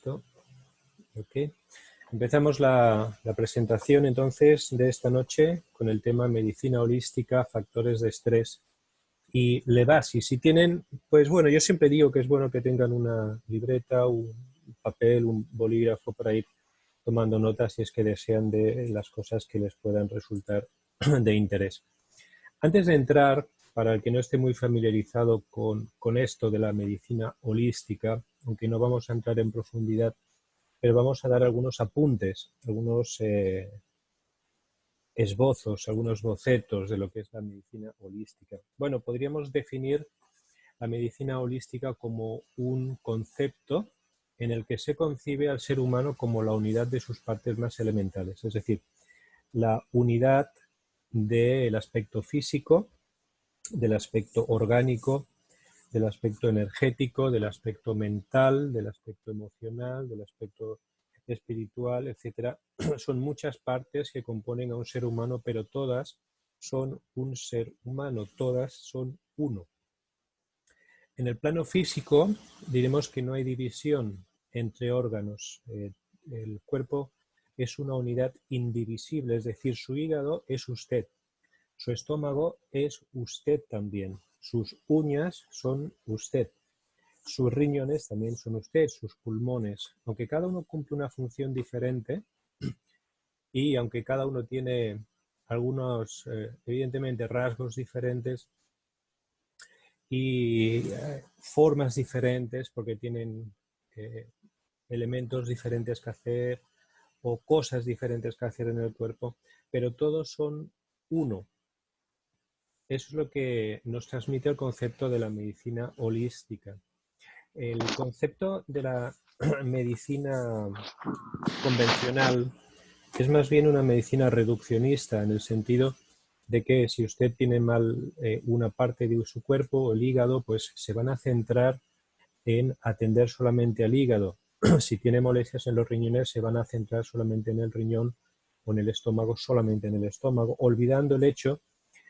Listo. Ok. Empezamos la presentación entonces de esta noche con el tema medicina holística, factores de estrés y Levasi. Si tienen, pues bueno, yo siempre digo que es bueno que tengan una libreta, un papel, un bolígrafo para ir tomando notas si es que desean de las cosas que les puedan resultar de interés. Antes de entrar, para el que no esté muy familiarizado con esto de la medicina holística, aunque no vamos a entrar en profundidad, pero vamos a dar algunos apuntes, algunos esbozos, algunos bocetos de lo que es la medicina holística. Bueno, podríamos definir la medicina holística como un concepto en el que se concibe al ser humano como la unidad de sus partes más elementales, es decir, la unidad del aspecto físico, del aspecto orgánico, del aspecto energético, del aspecto mental, del aspecto emocional, del aspecto espiritual, etcétera. Son muchas partes que componen a un ser humano, pero todas son un ser humano, todas son uno. En el plano físico diremos que no hay división entre órganos. El cuerpo es una unidad indivisible, es decir, su hígado es usted, su estómago es usted también, sus uñas son usted, sus riñones también son usted, sus pulmones, aunque cada uno cumple una función diferente y aunque cada uno tiene algunos, evidentemente, rasgos diferentes y formas diferentes porque tienen elementos diferentes que hacer o cosas diferentes que hacer en el cuerpo, pero todos son uno. Eso es lo que nos transmite el concepto de la medicina holística. El concepto de la medicina convencional es más bien una medicina reduccionista, en el sentido de que si usted tiene mal una parte de su cuerpo, el hígado, pues se van a centrar en atender solamente al hígado. Si tiene molestias en los riñones, se van a centrar solamente en el riñón, o en el estómago, solamente en el estómago, olvidando el hecho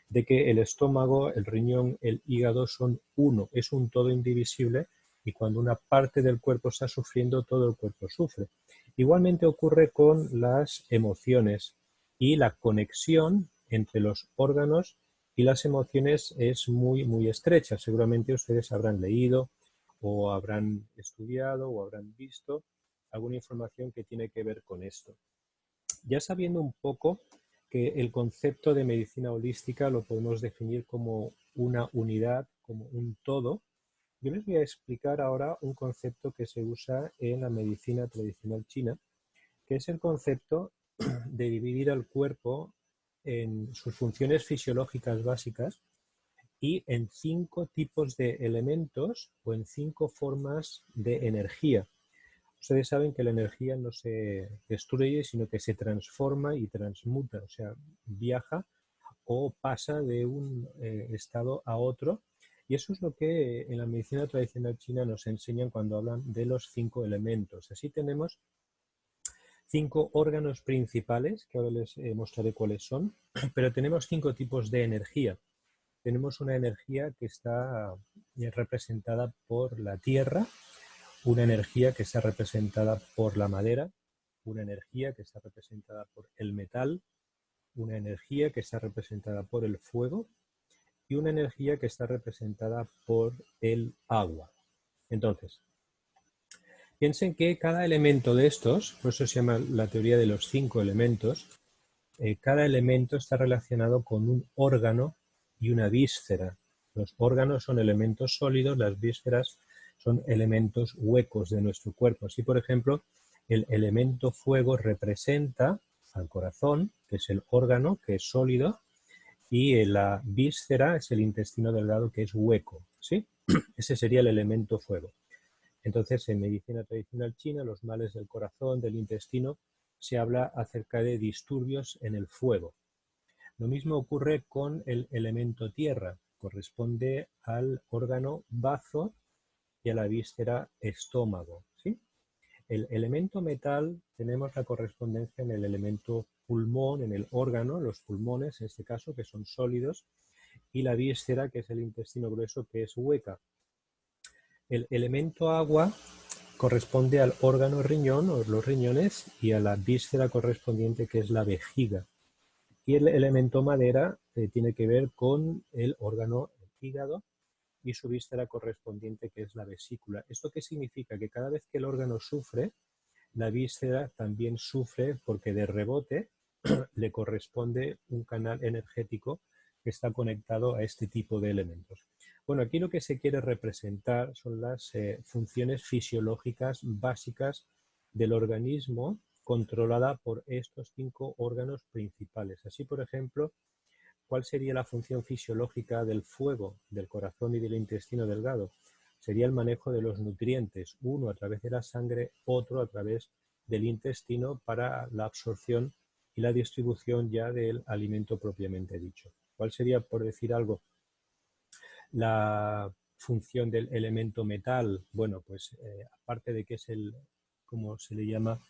de que el estómago, el riñón, el hígado son uno, es un todo indivisible, y cuando una parte del cuerpo está sufriendo, todo el cuerpo sufre. Igualmente ocurre con las emociones, y la conexión entre los órganos y las emociones es muy, muy estrecha. Seguramente ustedes habrán leído o habrán estudiado o habrán visto alguna información que tiene que ver con esto. Ya sabiendo un poco que el concepto de medicina holística lo podemos definir como una unidad, como un todo, yo les voy a explicar ahora un concepto que se usa en la medicina tradicional china, que es el concepto de dividir al cuerpo en sus funciones fisiológicas básicas y en 5 tipos de elementos o en 5 formas de energía. Ustedes saben que la energía no se destruye, sino que se transforma y transmuta, o sea, viaja o pasa de un estado a otro. Y eso es lo que en la medicina tradicional china nos enseñan cuando hablan de los 5 elementos. Así tenemos 5 órganos principales, que ahora les mostraré cuáles son, pero tenemos 5 tipos de energía. Tenemos una energía que está representada por la tierra, una energía que está representada por la madera, una energía que está representada por el metal, una energía que está representada por el fuego y una energía que está representada por el agua. Entonces, piensen que cada elemento de estos, por eso se llama la teoría de los 5 elementos, cada elemento está relacionado con un órgano y una víscera. Los órganos son elementos sólidos, las vísceras son elementos huecos de nuestro cuerpo. Así, por ejemplo, el elemento fuego representa al corazón, que es el órgano, que es sólido, y la víscera es el intestino delgado, que es hueco, ¿sí? Ese sería el elemento fuego. Entonces, en medicina tradicional china, los males del corazón, del intestino, se habla acerca de disturbios en el fuego. Lo mismo ocurre con el elemento tierra, corresponde al órgano bazo y a la víscera estómago, ¿sí? El elemento metal, tenemos la correspondencia en el elemento pulmón, en el órgano, los pulmones en este caso, que son sólidos, y la víscera, que es el intestino grueso, que es hueca. El elemento agua corresponde al órgano riñón o los riñones y a la víscera correspondiente que es la vejiga. Y el elemento madera tiene que ver con el órgano hígado y su víscera correspondiente que es la vesícula. ¿Esto qué significa? Que cada vez que el órgano sufre, la víscera también sufre porque de rebote le corresponde un canal energético que está conectado a este tipo de elementos. Bueno, aquí lo que se quiere representar son las funciones fisiológicas básicas del organismo controlada por estos 5 órganos principales. Así, por ejemplo, ¿cuál sería la función fisiológica del fuego, del corazón y del intestino delgado? Sería el manejo de los nutrientes, uno a través de la sangre, otro a través del intestino para la absorción y la distribución ya del alimento propiamente dicho. ¿Cuál sería, por decir algo, la función del elemento metal? Bueno, pues aparte de que es el, como se le llama,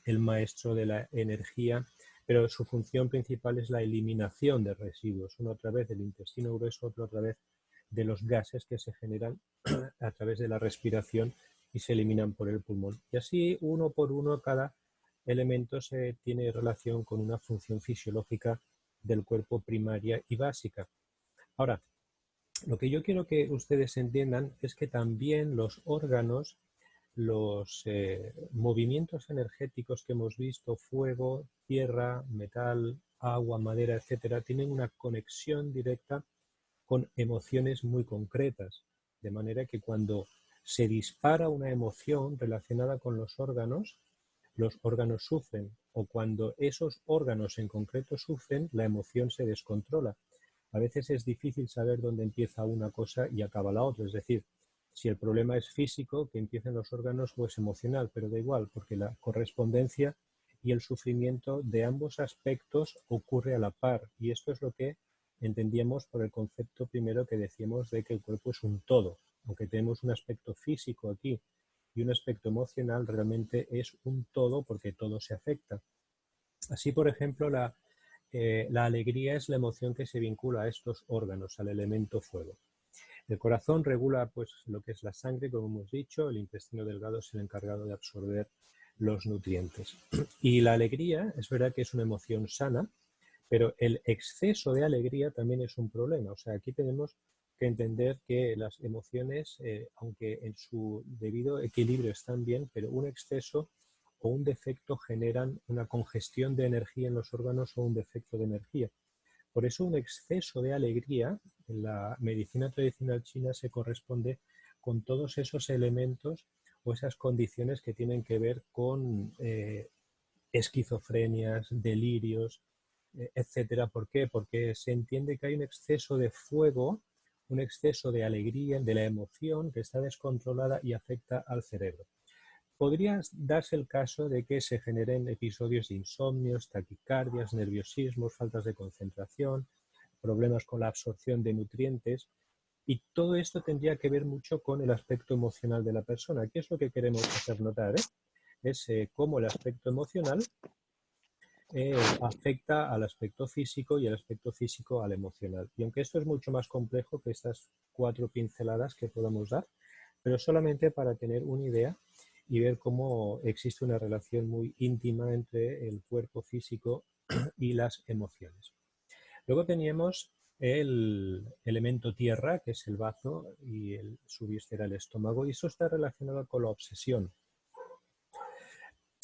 el maestro de la energía, pero su función principal es la eliminación de residuos, uno a través del intestino grueso, otro a través de los gases que se generan a través de la respiración y se eliminan por el pulmón. Y así, uno por uno, cada elemento se tiene relación con una función fisiológica del cuerpo primaria y básica. Ahora, lo que yo quiero que ustedes entiendan es que también los órganos, los movimientos energéticos que hemos visto, fuego, tierra, metal, agua, madera, etcétera, tienen una conexión directa con emociones muy concretas. De manera que cuando se dispara una emoción relacionada con los órganos sufren, o cuando esos órganos en concreto sufren, la emoción se descontrola. A veces es difícil saber dónde empieza una cosa y acaba la otra. Es decir, si el problema es físico, que empiecen los órganos, o es emocional, pero da igual, porque la correspondencia y el sufrimiento de ambos aspectos ocurre a la par. Y esto es lo que entendíamos por el concepto primero que decíamos de que el cuerpo es un todo. Aunque tenemos un aspecto físico aquí y un aspecto emocional, realmente es un todo porque todo se afecta. Así, por ejemplo, la alegría es la emoción que se vincula a estos órganos, al elemento fuego. El corazón regula pues, lo que es la sangre, como hemos dicho, el intestino delgado es el encargado de absorber los nutrientes. Y la alegría es verdad que es una emoción sana, pero el exceso de alegría también es un problema. O sea, aquí tenemos que entender que las emociones, aunque en su debido equilibrio están bien, pero un exceso o un defecto generan una congestión de energía en los órganos o un defecto de energía. Por eso un exceso de alegría en la medicina tradicional china se corresponde con todos esos elementos o esas condiciones que tienen que ver con esquizofrenias, delirios, etcétera. ¿Por qué? Porque se entiende que hay un exceso de fuego, un exceso de alegría, de la emoción que está descontrolada y afecta al cerebro. Podría darse el caso de que se generen episodios de insomnios, taquicardias, nerviosismos, faltas de concentración, problemas con la absorción de nutrientes, y todo esto tendría que ver mucho con el aspecto emocional de la persona. ¿Qué es lo que queremos hacer notar? Es cómo el aspecto emocional afecta al aspecto físico y el aspecto físico al emocional. Y aunque esto es mucho más complejo que estas 4 pinceladas que podamos dar, pero solamente para tener una idea y ver cómo existe una relación muy íntima entre el cuerpo físico y las emociones. Luego teníamos el elemento tierra, que es el bazo, y su víscera el estómago, y eso está relacionado con la obsesión.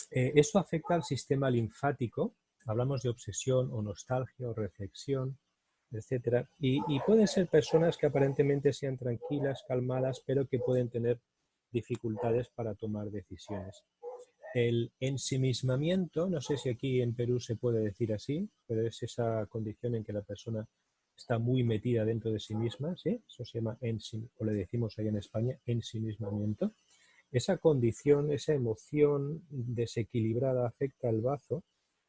Esto afecta al sistema linfático, hablamos de obsesión o nostalgia o reflexión, etcétera, y pueden ser personas que aparentemente sean tranquilas, calmadas, pero que pueden tener dificultades para tomar decisiones. El ensimismamiento, no sé si aquí en Perú se puede decir así, pero es esa condición en que la persona está muy metida dentro de sí misma, ¿sí? Eso se llama, o le decimos ahí en España, ensimismamiento. Esa condición, esa emoción desequilibrada afecta al bazo,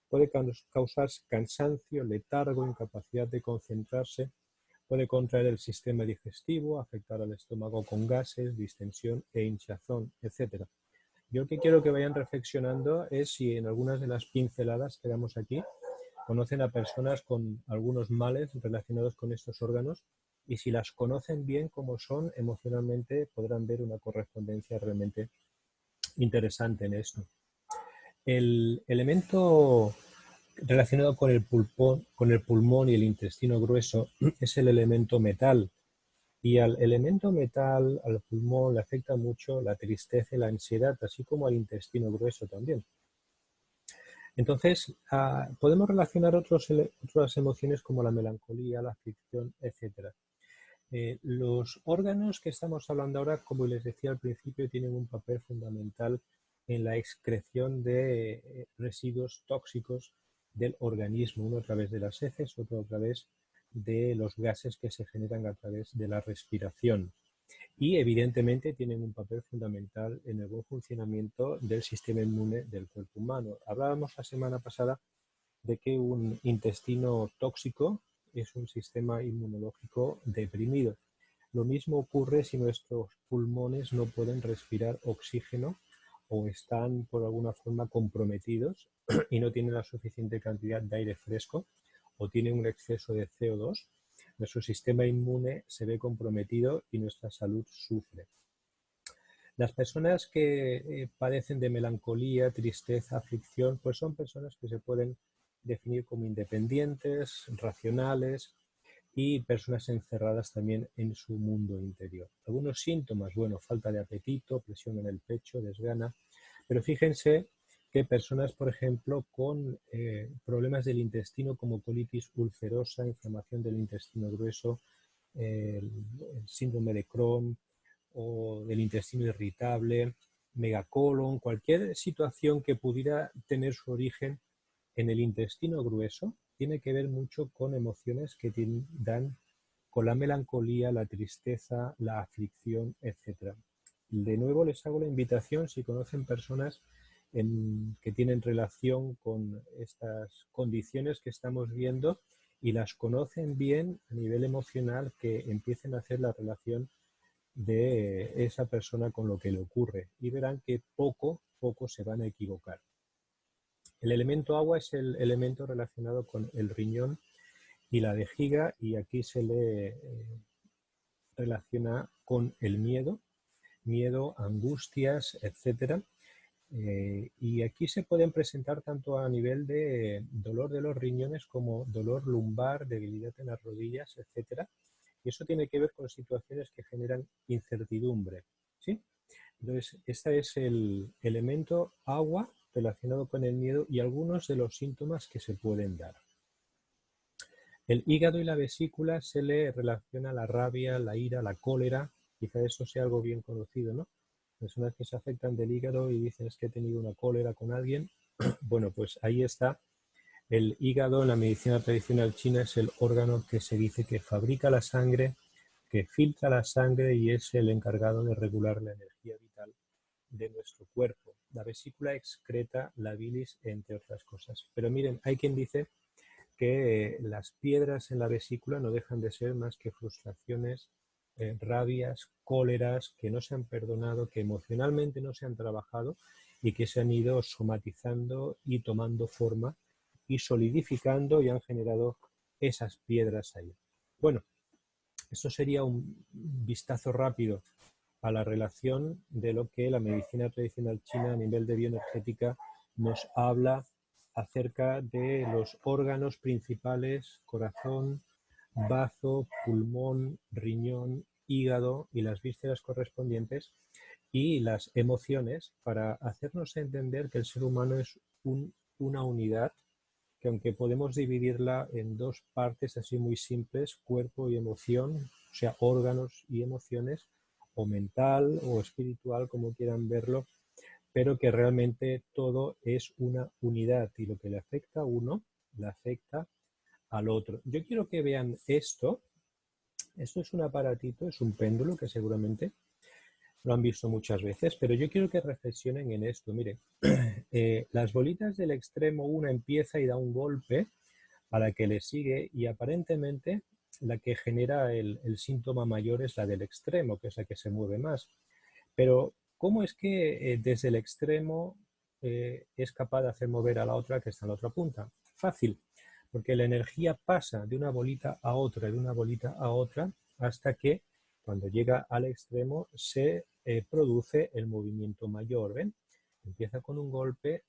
puede causar cansancio, letargo, incapacidad de concentrarse, puede contraer el sistema digestivo, afectar al estómago con gases, distensión e hinchazón, etc. Yo lo que quiero que vayan reflexionando es si en algunas de las pinceladas que damos aquí conocen a personas con algunos males relacionados con estos órganos, y si las conocen bien como son emocionalmente podrán ver una correspondencia realmente interesante en esto. El elemento relacionado con el pulmón y el intestino grueso es el elemento metal. Y al elemento metal, al pulmón, le afecta mucho la tristeza y la ansiedad, así como al intestino grueso también. Entonces, podemos relacionar otras emociones como la melancolía, la aflicción, etc. Los órganos que estamos hablando ahora, como les decía al principio, tienen un papel fundamental en la excreción de residuos tóxicos del organismo, uno a través de las heces, otro a través de los gases que se generan a través de la respiración. Y evidentemente tienen un papel fundamental en el buen funcionamiento del sistema inmune del cuerpo humano. Hablábamos la semana pasada de que un intestino tóxico es un sistema inmunológico deprimido. Lo mismo ocurre si nuestros pulmones no pueden respirar oxígeno o están por alguna forma comprometidos y no tienen la suficiente cantidad de aire fresco o tienen un exceso de CO2. Nuestro sistema inmune se ve comprometido y nuestra salud sufre. Las personas que padecen de melancolía, tristeza, aflicción, pues son personas que se pueden definir como independientes, racionales y personas encerradas también en su mundo interior. Algunos síntomas, bueno, falta de apetito, presión en el pecho, desgana, pero fíjense que personas, por ejemplo, con problemas del intestino como colitis ulcerosa, inflamación del intestino grueso, el síndrome de Crohn o del intestino irritable, megacolon, cualquier situación que pudiera tener su origen en el intestino grueso, tiene que ver mucho con emociones que dan con la melancolía, la tristeza, la aflicción, etc. De nuevo les hago la invitación, si conocen personas que tienen relación con estas condiciones que estamos viendo y las conocen bien a nivel emocional, que empiecen a hacer la relación de esa persona con lo que le ocurre y verán que poco se van a equivocar. El elemento agua es el elemento relacionado con el riñón y la vejiga, y aquí se le relaciona con el miedo, angustias, etc. Y aquí se pueden presentar tanto a nivel de dolor de los riñones como dolor lumbar, debilidad en las rodillas, etc. Y eso tiene que ver con situaciones que generan incertidumbre, ¿sí? Entonces, este es el elemento agua relacionado con el miedo y algunos de los síntomas que se pueden dar. El hígado y la vesícula se le relaciona la rabia, la ira, la cólera. Quizá eso sea algo bien conocido, ¿no? Personas que se afectan del hígado y dicen es que he tenido una cólera con alguien. Bueno, pues ahí está. El hígado en la medicina tradicional china es el órgano que se dice que fabrica la sangre, que filtra la sangre y es el encargado de regular la energía vital de nuestro cuerpo. La vesícula excreta la bilis, entre otras cosas. Pero miren, hay quien dice que las piedras en la vesícula no dejan de ser más que frustraciones, rabias, cóleras que no se han perdonado, que emocionalmente no se han trabajado y que se han ido somatizando y tomando forma y solidificando y han generado esas piedras ahí. Bueno, eso sería un vistazo rápido a la relación de lo que la medicina tradicional china a nivel de bioenergética nos habla acerca de los órganos principales: corazón, bazo, pulmón, riñón, hígado y las vísceras correspondientes, y las emociones, para hacernos entender que el ser humano es una unidad que, aunque podemos dividirla en dos partes así muy simples, cuerpo y emoción, o sea, órganos y emociones, o mental o espiritual, como quieran verlo, pero que realmente todo es una unidad y lo que le afecta a uno le afecta al otro. Yo quiero que vean esto. Esto es un aparatito, es un péndulo que seguramente lo han visto muchas veces, pero yo quiero que reflexionen en esto. Mire, las bolitas del extremo, una empieza y da un golpe a la que le sigue, y aparentemente la que genera el síntoma mayor es la del extremo, que es la que se mueve más. Pero ¿cómo es que desde el extremo es capaz de hacer mover a la otra que está en la otra punta? Fácil, porque la energía pasa de una bolita a otra, de una bolita a otra, hasta que cuando llega al extremo se produce el movimiento mayor, ¿ven? empieza con un golpe,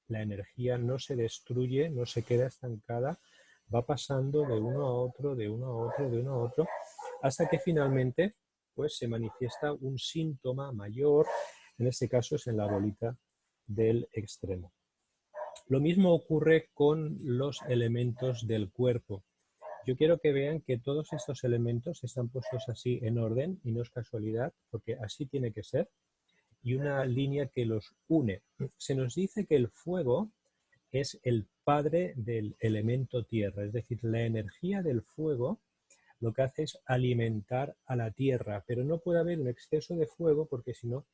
la energía no se destruye, no se queda estancada, va pasando de uno a otro, de uno a otro, de uno a otro, hasta que finalmente pues, se manifiesta un síntoma mayor, en este caso es en la bolita del extremo. Lo mismo ocurre con los elementos del cuerpo. Yo quiero que vean que todos estos elementos están puestos así en orden y no es casualidad, porque así tiene que ser, y una línea que los une. Se nos dice que el fuego es el padre del elemento tierra, es decir, la energía del fuego lo que hace es alimentar a la tierra, pero no puede haber un exceso de fuego porque si no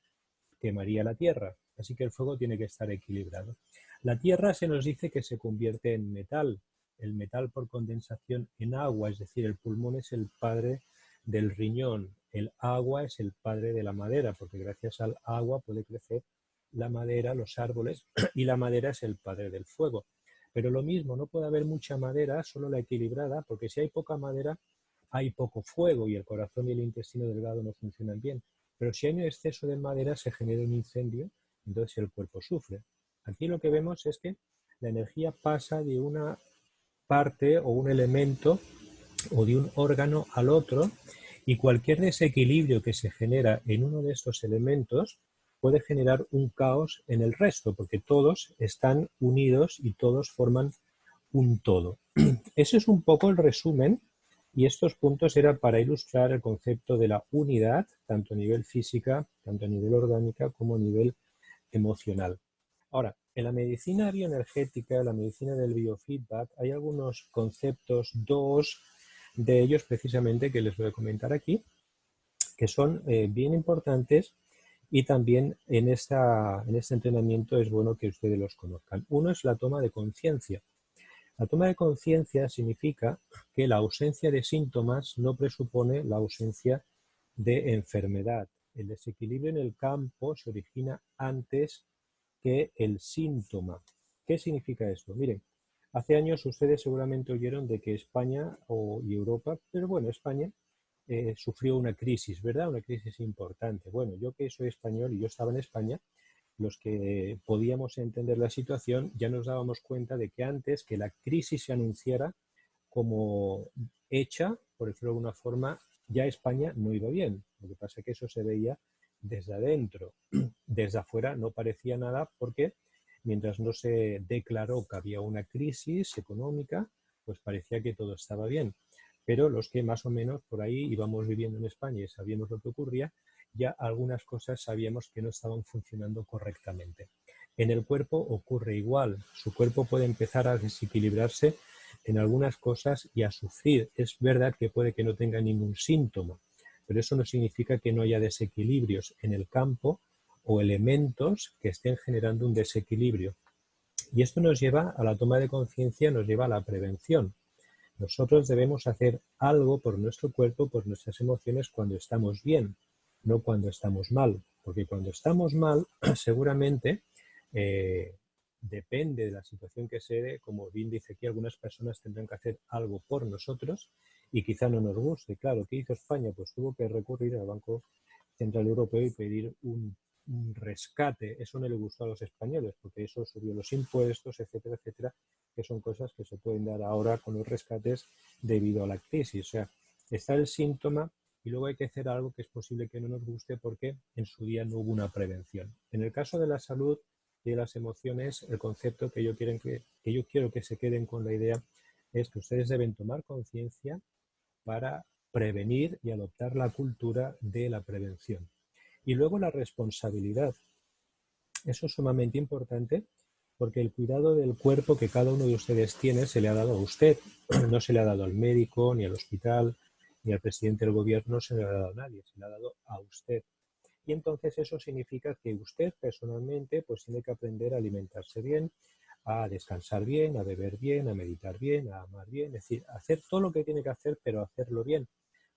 quemaría la tierra, así que el fuego tiene que estar equilibrado. La tierra se nos dice que se convierte en metal, el metal por condensación en agua, es decir, el pulmón es el padre del riñón, el agua es el padre de la madera, porque gracias al agua puede crecer la madera, los árboles, y la madera es el padre del fuego. Pero lo mismo, no puede haber mucha madera, solo la equilibrada, porque si hay poca madera, hay poco fuego y el corazón y el intestino delgado no funcionan bien. Pero si hay un exceso de madera, se genera un incendio, entonces el cuerpo sufre. Aquí lo que vemos es que la energía pasa de una parte o un elemento o de un órgano al otro y cualquier desequilibrio que se genera en uno de estos elementos puede generar un caos en el resto, porque todos están unidos y todos forman un todo. Ese es un poco el resumen y estos puntos eran para ilustrar el concepto de la unidad, tanto a nivel física, tanto a nivel orgánica como a nivel emocional. Ahora, en la medicina bioenergética, en la medicina del biofeedback, hay algunos conceptos, dos de ellos precisamente que les voy a comentar aquí, que son bien importantes y también en este entrenamiento es bueno que ustedes los conozcan. Uno es la toma de conciencia. La toma de conciencia significa que la ausencia de síntomas no presupone la ausencia de enfermedad. El desequilibrio en el campo se origina antes que el síntoma. ¿Qué significa esto? Miren, hace años ustedes seguramente oyeron de que España y Europa, pero bueno, España sufrió una crisis, ¿verdad? Una crisis importante. Bueno, yo que soy español y yo estaba en España, los que podíamos entender la situación ya nos dábamos cuenta de que antes que la crisis se anunciara como hecha, por decirlo de alguna forma, ya España no iba bien. Lo que pasa es que eso se veía desde adentro. Desde afuera no parecía nada porque mientras no se declaró que había una crisis económica, pues parecía que todo estaba bien. Pero los que más o menos por ahí íbamos viviendo en España y sabíamos lo que ocurría, ya algunas cosas sabíamos que no estaban funcionando correctamente. En el cuerpo ocurre igual. Su cuerpo puede empezar a desequilibrarse en algunas cosas y a sufrir. Es verdad que puede que no tenga ningún síntoma, pero eso no significa que no haya desequilibrios en el campo o elementos que estén generando un desequilibrio. Y esto nos lleva a la toma de conciencia, nos lleva a la prevención. Nosotros debemos hacer algo por nuestro cuerpo, por nuestras emociones cuando estamos bien, no cuando estamos mal. Porque cuando estamos mal, seguramente, depende de la situación que se dé, como bien dice aquí, algunas personas tendrán que hacer algo por nosotros y quizá no nos guste. Claro, ¿qué hizo España? Pues tuvo que recurrir al Banco Central Europeo y pedir un rescate. Eso no le gustó a los españoles porque eso subió los impuestos, etcétera, etcétera, que son cosas que se pueden dar ahora con los rescates debido a la crisis. O sea, está el síntoma y luego hay que hacer algo que es posible que no nos guste porque en su día no hubo una prevención. En el caso de la salud y de las emociones, el concepto que yo quiero que se queden con la idea es que ustedes deben tomar conciencia para prevenir y adoptar la cultura de la prevención. Y luego la responsabilidad. Eso es sumamente importante porque el cuidado del cuerpo que cada uno de ustedes tiene se le ha dado a usted. No se le ha dado al médico, ni al hospital, ni al presidente del gobierno, no se le ha dado a nadie, se le ha dado a usted. Y entonces eso significa que usted personalmente pues tiene que aprender a alimentarse bien, a descansar bien, a beber bien, a meditar bien, a amar bien, es decir, hacer todo lo que tiene que hacer, pero hacerlo bien.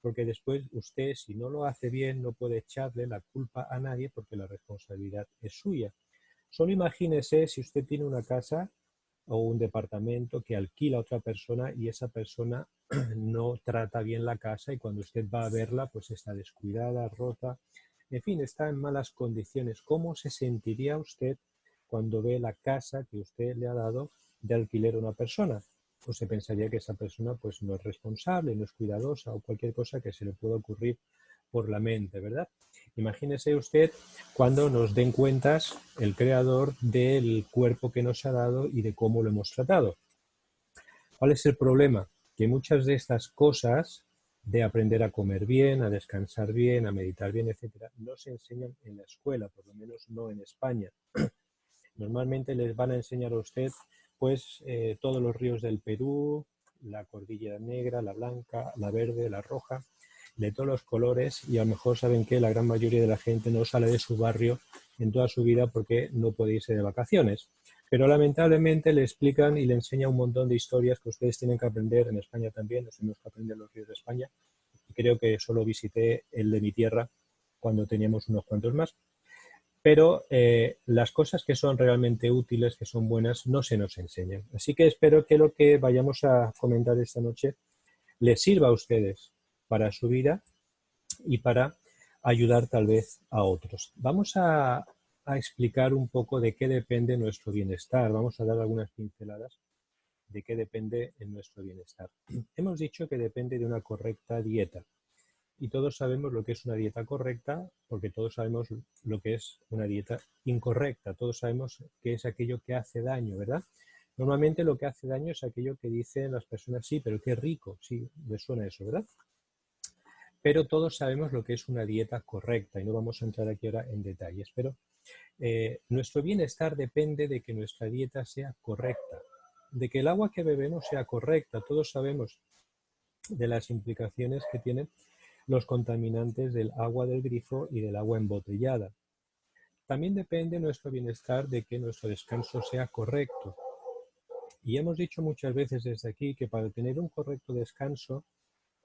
Porque después usted, si no lo hace bien, no puede echarle la culpa a nadie porque la responsabilidad es suya. Solo imagínese si usted tiene una casa o un departamento que alquila a otra persona y esa persona no trata bien la casa y cuando usted va a verla pues está descuidada, rota, en fin, está en malas condiciones. ¿Cómo se sentiría usted cuando ve la casa que usted le ha dado de alquiler a una persona. Pues se pensaría que esa persona pues no es responsable, no es cuidadosa o cualquier cosa que se le pueda ocurrir por la mente, ¿verdad? Imagínese usted cuando nos den cuentas el creador del cuerpo que nos ha dado y de cómo lo hemos tratado. ¿Cuál es el problema? Que muchas de estas cosas de aprender a comer bien, a descansar bien, a meditar bien, etcétera, no se enseñan en la escuela, por lo menos no en España. Normalmente les van a enseñar a usted pues todos los ríos del Perú, la cordillera negra, la blanca, la verde, la roja, de todos los colores, y a lo mejor saben que la gran mayoría de la gente no sale de su barrio en toda su vida porque no puede irse de vacaciones. Pero lamentablemente le explican y le enseñan un montón de historias que ustedes tienen que aprender. En España también, nos tenemos que aprender los ríos de España. Y creo que solo visité el de mi tierra cuando teníamos unos cuantos más. Pero las cosas que son realmente útiles, que son buenas, no se nos enseñan. Así que espero que lo que vayamos a comentar esta noche les sirva a ustedes para su vida y para ayudar tal vez a otros. Vamos a explicar un poco de qué depende nuestro bienestar. Vamos a dar algunas pinceladas de qué depende en nuestro bienestar. Hemos dicho que depende de una correcta dieta. Y todos sabemos lo que es una dieta correcta, porque todos sabemos lo que es una dieta incorrecta. Todos sabemos qué es aquello que hace daño, ¿verdad? Normalmente lo que hace daño es aquello que dicen las personas, sí, pero qué rico, sí, les suena eso, ¿verdad? Pero todos sabemos lo que es una dieta correcta y no vamos a entrar aquí ahora en detalles. Pero nuestro bienestar depende de que nuestra dieta sea correcta, de que el agua que bebemos sea correcta. Todos sabemos de las implicaciones que tienen los contaminantes del agua del grifo y del agua embotellada. También depende nuestro bienestar de que nuestro descanso sea correcto. Y hemos dicho muchas veces desde aquí que para tener un correcto descanso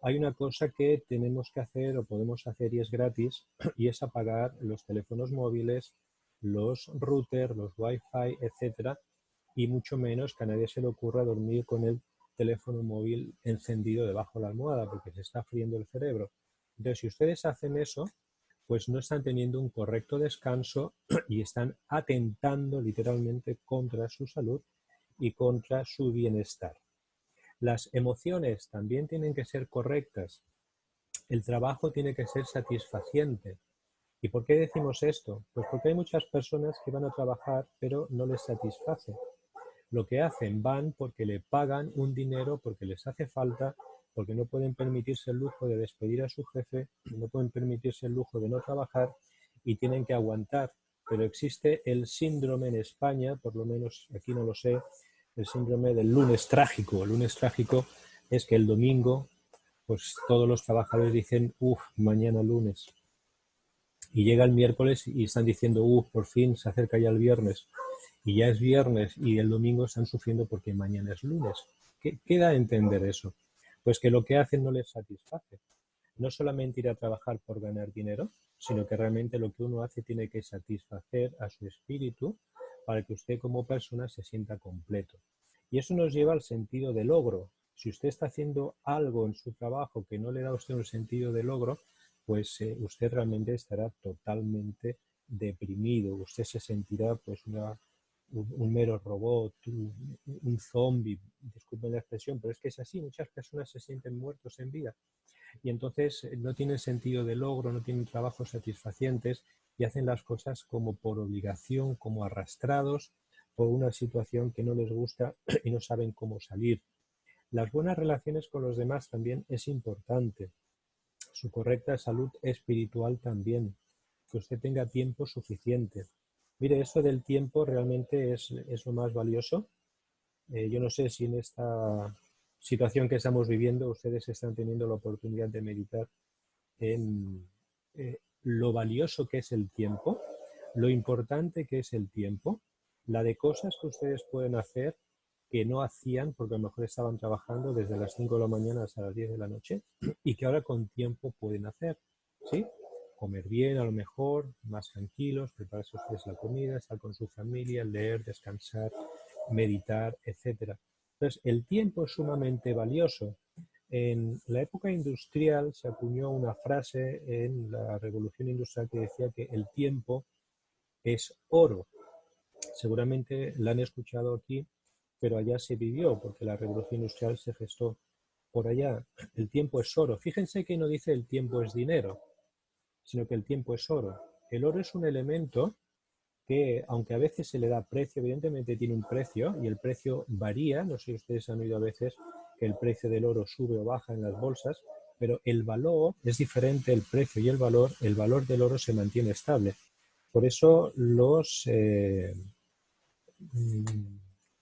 hay una cosa que tenemos que hacer o podemos hacer y es gratis, y es apagar los teléfonos móviles, los routers, los wifi, etcétera, y mucho menos que a nadie se le ocurra dormir con el teléfono móvil encendido debajo de la almohada porque se está friendo el cerebro. Entonces, si ustedes hacen eso, pues no están teniendo un correcto descanso y están atentando literalmente contra su salud y contra su bienestar. Las emociones también tienen que ser correctas. El trabajo tiene que ser satisfaciente. ¿Y por qué decimos esto? Pues porque hay muchas personas que van a trabajar pero no les satisface. Lo que hacen, van porque le pagan un dinero, porque les hace falta, porque no pueden permitirse el lujo de despedir a su jefe, no pueden permitirse el lujo de no trabajar y tienen que aguantar. Pero existe el síndrome en España, por lo menos aquí no lo sé, el síndrome del lunes trágico. El lunes trágico es que el domingo, pues todos los trabajadores dicen, uff, mañana lunes. Y llega el miércoles y están diciendo, uff, por fin se acerca ya el viernes. Y ya es viernes y el domingo están sufriendo porque mañana es lunes. ¿Qué da a entender eso? Pues que lo que hacen no les satisface. No solamente ir a trabajar por ganar dinero, sino que realmente lo que uno hace tiene que satisfacer a su espíritu para que usted como persona se sienta completo. Y eso nos lleva al sentido de logro. Si usted está haciendo algo en su trabajo que no le da a usted un sentido de logro, pues usted realmente estará totalmente deprimido. Usted se sentirá pues un mero robot, un zombie, disculpen la expresión, pero es que es así. Muchas personas se sienten muertos en vida y entonces no tienen sentido de logro, no tienen trabajos satisfacientes y hacen las cosas como por obligación, como arrastrados por una situación que no les gusta y no saben cómo salir. Las buenas relaciones con los demás también es importante. Su correcta salud espiritual también. Que usted tenga tiempo suficiente. Mire, eso del tiempo realmente es lo más valioso. Yo no sé si en esta situación que estamos viviendo ustedes están teniendo la oportunidad de meditar en lo valioso que es el tiempo, lo importante que es el tiempo, la de cosas que ustedes pueden hacer que no hacían porque a lo mejor estaban trabajando desde las 5 de la mañana hasta las 10 de la noche y que ahora con tiempo pueden hacer, ¿sí? Comer bien, a lo mejor, más tranquilos, prepararse ustedes la comida, estar con su familia, leer, descansar, meditar, etcétera. Entonces, el tiempo es sumamente valioso. En la época industrial se acuñó una frase en la revolución industrial que decía que el tiempo es oro. Seguramente la han escuchado aquí, pero allá se vivió, porque la revolución industrial se gestó por allá. El tiempo es oro. Fíjense que no dice el tiempo es dinero, sino que el tiempo es oro. El oro es un elemento que, aunque a veces se le da precio, evidentemente tiene un precio y el precio varía. No sé si ustedes han oído a veces que el precio del oro sube o baja en las bolsas, pero el valor es diferente, el precio y el valor del oro se mantiene estable. Por eso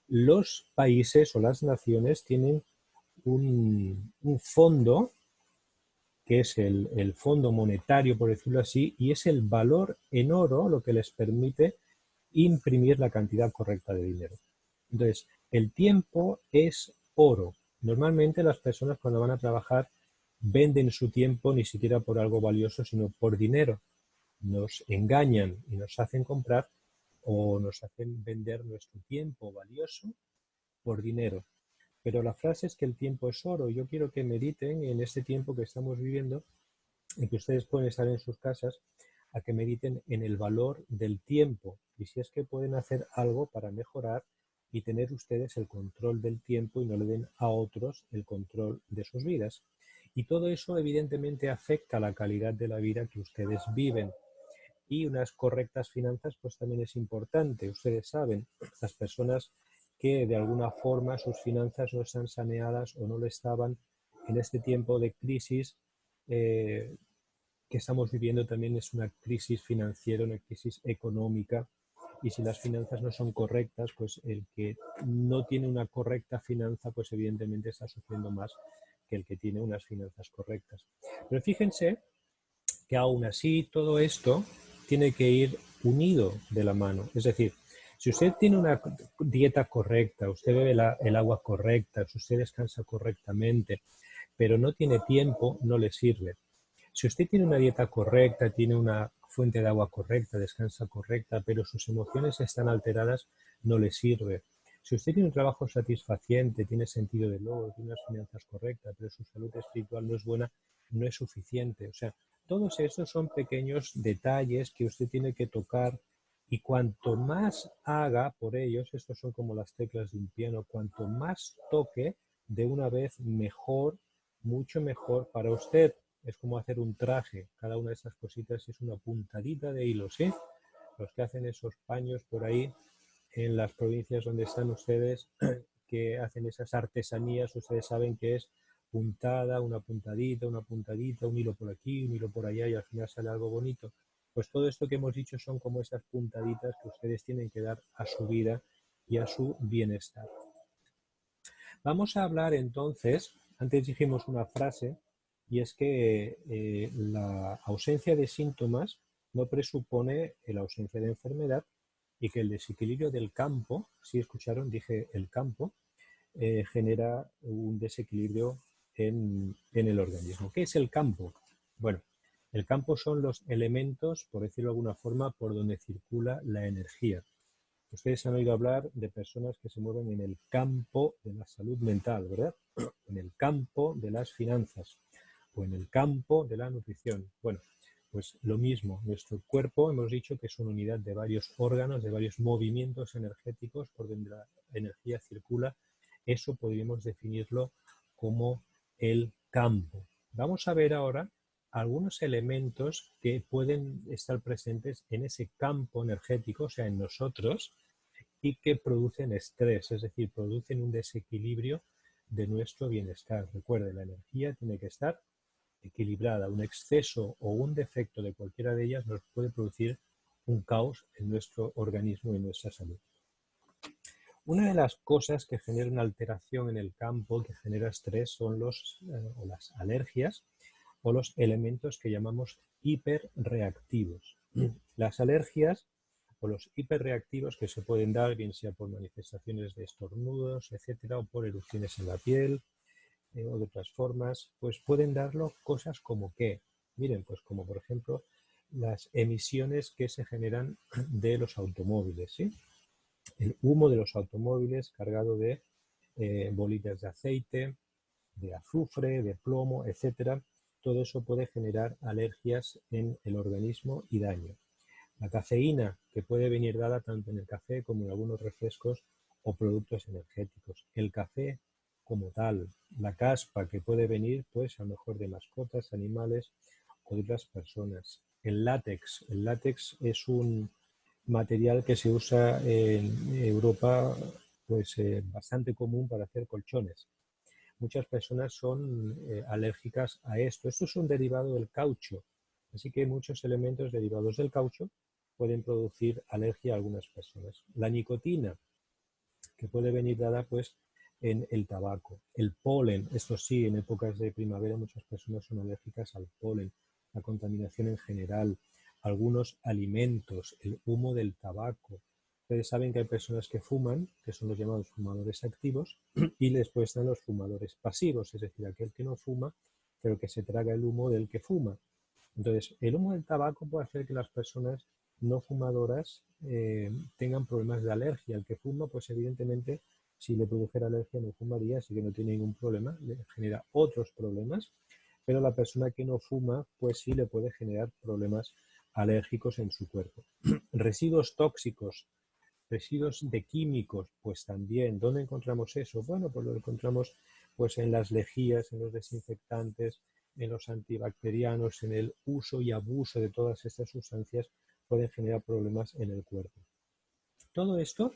los países o las naciones tienen un fondo que es el fondo monetario, por decirlo así, y es el valor en oro lo que les permite imprimir la cantidad correcta de dinero. Entonces, el tiempo es oro. Normalmente las personas cuando van a trabajar venden su tiempo ni siquiera por algo valioso, sino por dinero. Nos engañan y nos hacen comprar o nos hacen vender nuestro tiempo valioso por dinero. Pero la frase es que el tiempo es oro. Yo quiero que mediten en este tiempo que estamos viviendo, en que ustedes pueden estar en sus casas, a que mediten en el valor del tiempo y si es que pueden hacer algo para mejorar y tener ustedes el control del tiempo y no le den a otros el control de sus vidas. Y todo eso evidentemente afecta la calidad de la vida que ustedes viven. Y unas correctas finanzas pues también es importante. Ustedes saben, las personas que de alguna forma sus finanzas no están saneadas o no lo estaban en este tiempo de crisis que estamos viviendo, también es una crisis financiera, una crisis económica, y si las finanzas no son correctas, pues el que no tiene una correcta finanza, pues evidentemente está sufriendo más que el que tiene unas finanzas correctas. Pero fíjense que aún así todo esto tiene que ir unido de la mano. Es decir, si usted tiene una dieta correcta, usted bebe el agua correcta, si usted descansa correctamente, pero no tiene tiempo, no le sirve. Si usted tiene una dieta correcta, tiene una fuente de agua correcta, descansa correcta, pero sus emociones están alteradas, no le sirve. Si usted tiene un trabajo satisfaciente, tiene sentido de logro, tiene unas finanzas correctas, pero su salud espiritual no es buena, no es suficiente. O sea, todos estos son pequeños detalles que usted tiene que tocar y cuanto más haga por ellos, estos son como las teclas de un piano, cuanto más toque de una vez mejor, mucho mejor para usted. Es como hacer un traje, cada una de esas cositas es una puntadita de hilo, ¿sí? Los que hacen esos paños por ahí en las provincias donde están ustedes, que hacen esas artesanías, ustedes saben que es puntada, una puntadita, un hilo por aquí, un hilo por allá y al final sale algo bonito. Pues todo esto que hemos dicho son como esas puntaditas que ustedes tienen que dar a su vida y a su bienestar. Vamos a hablar entonces, antes dijimos una frase, y es que la ausencia de síntomas no presupone la ausencia de enfermedad y que el desequilibrio del campo, si escucharon, dije el campo, genera un desequilibrio en el organismo. ¿Qué es el campo? Bueno, el campo son los elementos, por decirlo de alguna forma, por donde circula la energía. Ustedes han oído hablar de personas que se mueven en el campo de la salud mental, ¿verdad? En el campo de las finanzas o en el campo de la nutrición. Bueno, pues lo mismo, nuestro cuerpo hemos dicho que es una unidad de varios órganos, de varios movimientos energéticos por donde la energía circula. Eso podríamos definirlo como el campo. Vamos a ver ahora algunos elementos que pueden estar presentes en ese campo energético, o sea, en nosotros, y que producen estrés, es decir, producen un desequilibrio de nuestro bienestar. Recuerde, la energía tiene que estar equilibrada. Un exceso o un defecto de cualquiera de ellas nos puede producir un caos en nuestro organismo y en nuestra salud. Una de las cosas que genera una alteración en el campo, que genera estrés, son o las alergias o los elementos que llamamos hiperreactivos. Las alergias o los hiperreactivos que se pueden dar, bien sea por manifestaciones de estornudos, etcétera, o por erupciones en la piel, o de otras formas, pues pueden darlo cosas como que, miren, pues como por ejemplo las emisiones que se generan de los automóviles, ¿sí? El humo de los automóviles cargado de bolitas de aceite, de azufre, de plomo, etcétera. Todo eso puede generar alergias en el organismo y daño. La cafeína, que puede venir dada tanto en el café como en algunos refrescos o productos energéticos. El café como tal, la caspa, que puede venir pues a lo mejor de mascotas, animales o de otras personas. El látex es un material que se usa en Europa pues bastante común para hacer colchones. Muchas personas son alérgicas a esto. Esto es un derivado del caucho, así que muchos elementos derivados del caucho pueden producir alergia a algunas personas. La nicotina, que puede venir dada pues en el tabaco. El polen, esto sí, en épocas de primavera muchas personas son alérgicas al polen. La contaminación en general, algunos alimentos, el humo del tabaco. Ustedes saben que hay personas que fuman, que son los llamados fumadores activos, y después están los fumadores pasivos, es decir, aquel que no fuma, pero que se traga el humo del que fuma. Entonces, el humo del tabaco puede hacer que las personas no fumadoras tengan problemas de alergia. El que fuma, pues evidentemente, si le produjera alergia no fumaría, así que no tiene ningún problema, le genera otros problemas, pero la persona que no fuma, pues sí le puede generar problemas alérgicos en su cuerpo. Residuos tóxicos, residuos de químicos, pues también. ¿Dónde encontramos eso? Bueno, pues lo encontramos pues en las lejías, en los desinfectantes, en los antibacterianos, en el uso y abuso de todas estas sustancias pueden generar problemas en el cuerpo. Todo esto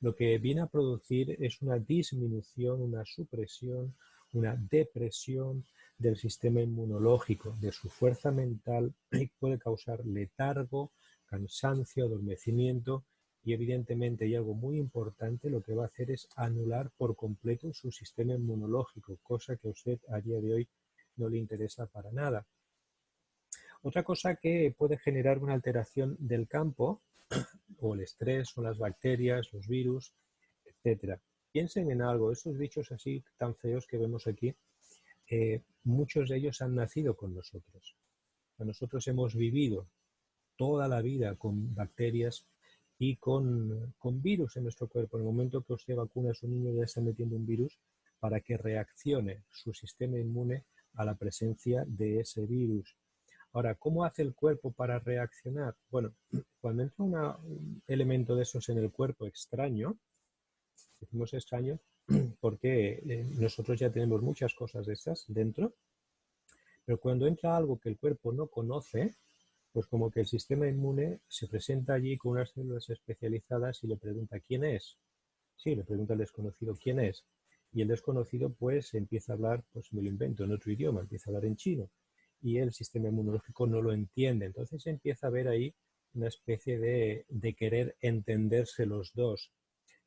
lo que viene a producir es una disminución, una supresión, una depresión del sistema inmunológico, de su fuerza mental, y puede causar letargo, cansancio, adormecimiento y evidentemente, y algo muy importante, lo que va a hacer es anular por completo su sistema inmunológico, cosa que a usted a día de hoy no le interesa para nada. Otra cosa que puede generar una alteración del campo, o el estrés, o las bacterias, los virus, etcétera. Piensen en algo, estos bichos así tan feos que vemos aquí, muchos de ellos han nacido con nosotros. Nosotros hemos vivido toda la vida con bacterias y con virus en nuestro cuerpo. En el momento que usted vacuna a su niño ya está metiendo un virus para que reaccione su sistema inmune a la presencia de ese virus. Ahora, ¿cómo hace el cuerpo para reaccionar? Bueno, cuando entra un elemento de esos en el cuerpo extraño, decimos extraño porque nosotros ya tenemos muchas cosas de estas dentro, pero cuando entra algo que el cuerpo no conoce, pues como que el sistema inmune se presenta allí con unas células especializadas y le pregunta ¿quién es? Sí, le pregunta al desconocido ¿quién es? Y el desconocido pues empieza a hablar, pues me lo invento, en otro idioma, empieza a hablar en chino. Y el sistema inmunológico no lo entiende. Entonces empieza a haber ahí una especie de querer entenderse los dos.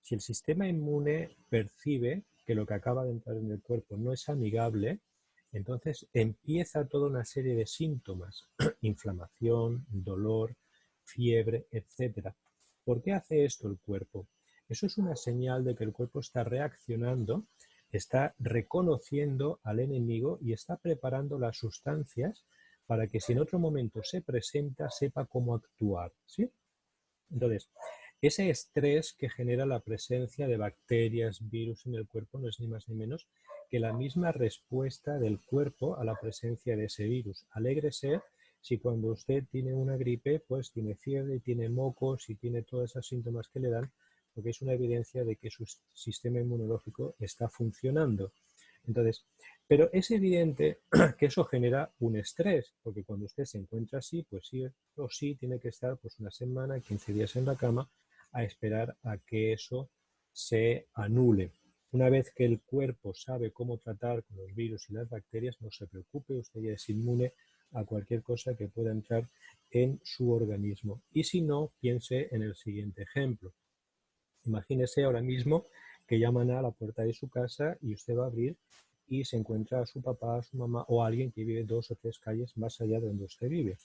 Si el sistema inmune percibe que lo que acaba de entrar en el cuerpo no es amigable, entonces empieza toda una serie de síntomas, inflamación, dolor, fiebre, etc. ¿Por qué hace esto el cuerpo? Eso es una señal de que el cuerpo está reaccionando, está reconociendo al enemigo y está preparando las sustancias para que si en otro momento se presenta, sepa cómo actuar, ¿sí? Entonces, ese estrés que genera la presencia de bacterias, virus en el cuerpo no es ni más ni menos que la misma respuesta del cuerpo a la presencia de ese virus. Alégrese si cuando usted tiene una gripe, pues tiene fiebre, tiene mocos y tiene todos esos síntomas que le dan, porque es una evidencia de que su sistema inmunológico está funcionando. Entonces, pero es evidente que eso genera un estrés, porque cuando usted se encuentra así, pues sí o sí tiene que estar pues una semana, 15 días en la cama a esperar a que eso se anule. Una vez que el cuerpo sabe cómo tratar con los virus y las bacterias, no se preocupe, usted ya es inmune a cualquier cosa que pueda entrar en su organismo. Y si no, piense en el siguiente ejemplo. Imagínese ahora mismo que llaman a la puerta de su casa y usted va a abrir y se encuentra a su papá, a su mamá o a alguien que vive 2 o 3 calles más allá de donde usted vive.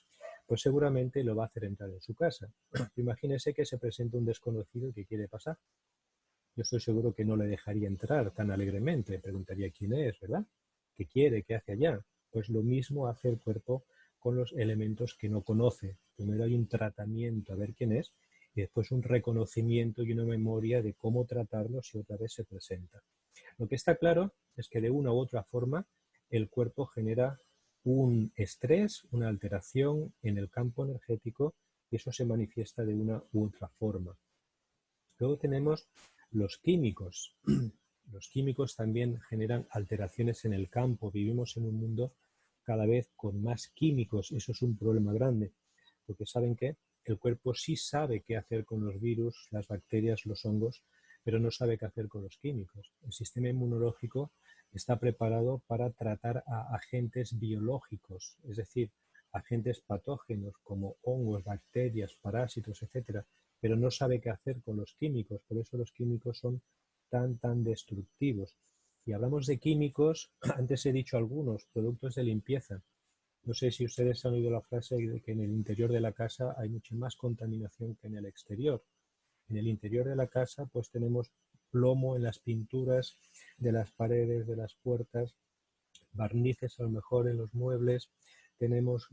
Pues seguramente lo va a hacer entrar en su casa. Imagínese que se presenta un desconocido que quiere pasar. Yo estoy seguro que no le dejaría entrar tan alegremente. Le preguntaría quién es, ¿verdad? ¿Qué quiere? ¿Qué hace allá? Pues lo mismo hace el cuerpo con los elementos que no conoce. Primero hay un tratamiento a ver quién es y después un reconocimiento y una memoria de cómo tratarlo si otra vez se presenta. Lo que está claro es que de una u otra forma el cuerpo genera un estrés, una alteración en el campo energético y eso se manifiesta de una u otra forma. Luego tenemos los químicos. Los químicos también generan alteraciones en el campo. Vivimos en un mundo cada vez con más químicos. Eso es un problema grande, porque saben que el cuerpo sí sabe qué hacer con los virus, las bacterias, los hongos, pero no sabe qué hacer con los químicos. El sistema inmunológico está preparado para tratar a agentes biológicos, es decir, agentes patógenos como hongos, bacterias, parásitos, etcétera, pero no sabe qué hacer con los químicos. Por eso los químicos son tan destructivos. Y hablamos de químicos, antes he dicho algunos, productos de limpieza. No sé si ustedes han oído la frase de que en el interior de la casa hay mucha más contaminación que en el exterior. En el interior de la casa pues tenemos plomo en las pinturas de las paredes, de las puertas, barnices a lo mejor en los muebles, tenemos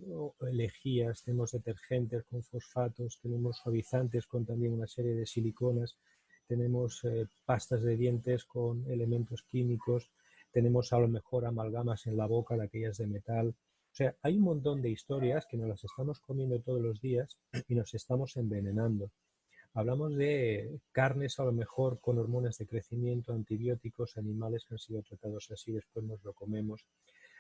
lejías, tenemos detergentes con fosfatos, tenemos suavizantes con también una serie de siliconas, tenemos pastas de dientes con elementos químicos, tenemos a lo mejor amalgamas en la boca de aquellas de metal. O sea, hay un montón de historias que nos las estamos comiendo todos los días y nos estamos envenenando. Hablamos de carnes a lo mejor con hormonas de crecimiento, antibióticos, animales que han sido tratados así, después nos lo comemos,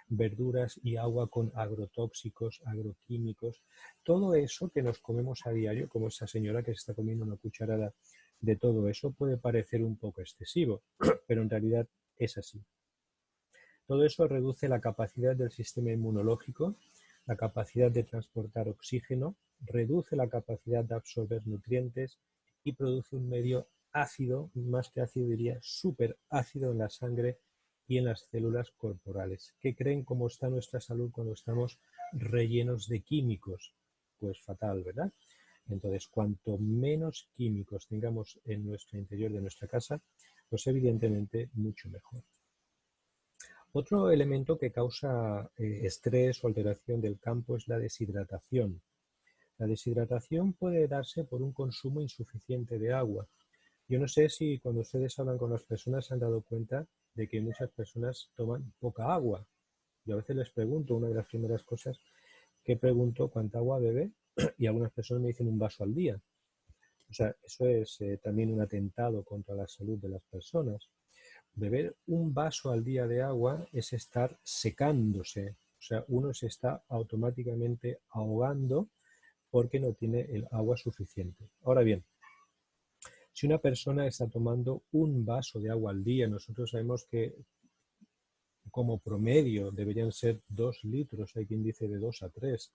verduras y agua con agrotóxicos, agroquímicos, todo eso que nos comemos a diario, como esa señora que se está comiendo una cucharada de todo eso, puede parecer un poco excesivo, pero en realidad es así. Todo eso reduce la capacidad del sistema inmunológico, la capacidad de transportar oxígeno, reduce la capacidad de absorber nutrientes y produce un medio ácido, más que ácido diría súper ácido en la sangre y en las células corporales. ¿Qué creen cómo está nuestra salud cuando estamos rellenos de químicos? Pues fatal, ¿verdad? Entonces, cuanto menos químicos tengamos en nuestro interior de nuestra casa, pues evidentemente mucho mejor. Otro elemento que causa estrés o alteración del campo es la deshidratación. La deshidratación puede darse por un consumo insuficiente de agua. Yo no sé si cuando ustedes hablan con las personas se han dado cuenta de que muchas personas toman poca agua. Yo a veces les pregunto, una de las primeras cosas que pregunto, ¿cuánta agua bebe? Y algunas personas me dicen un vaso al día. O sea, eso es también un atentado contra la salud de las personas. Beber un vaso al día de agua es estar secándose, o sea, uno se está automáticamente ahogando porque no tiene el agua suficiente. Ahora bien, si una persona está tomando un vaso de agua al día, nosotros sabemos que como promedio deberían ser 2 litros, hay quien dice de 2 a 3,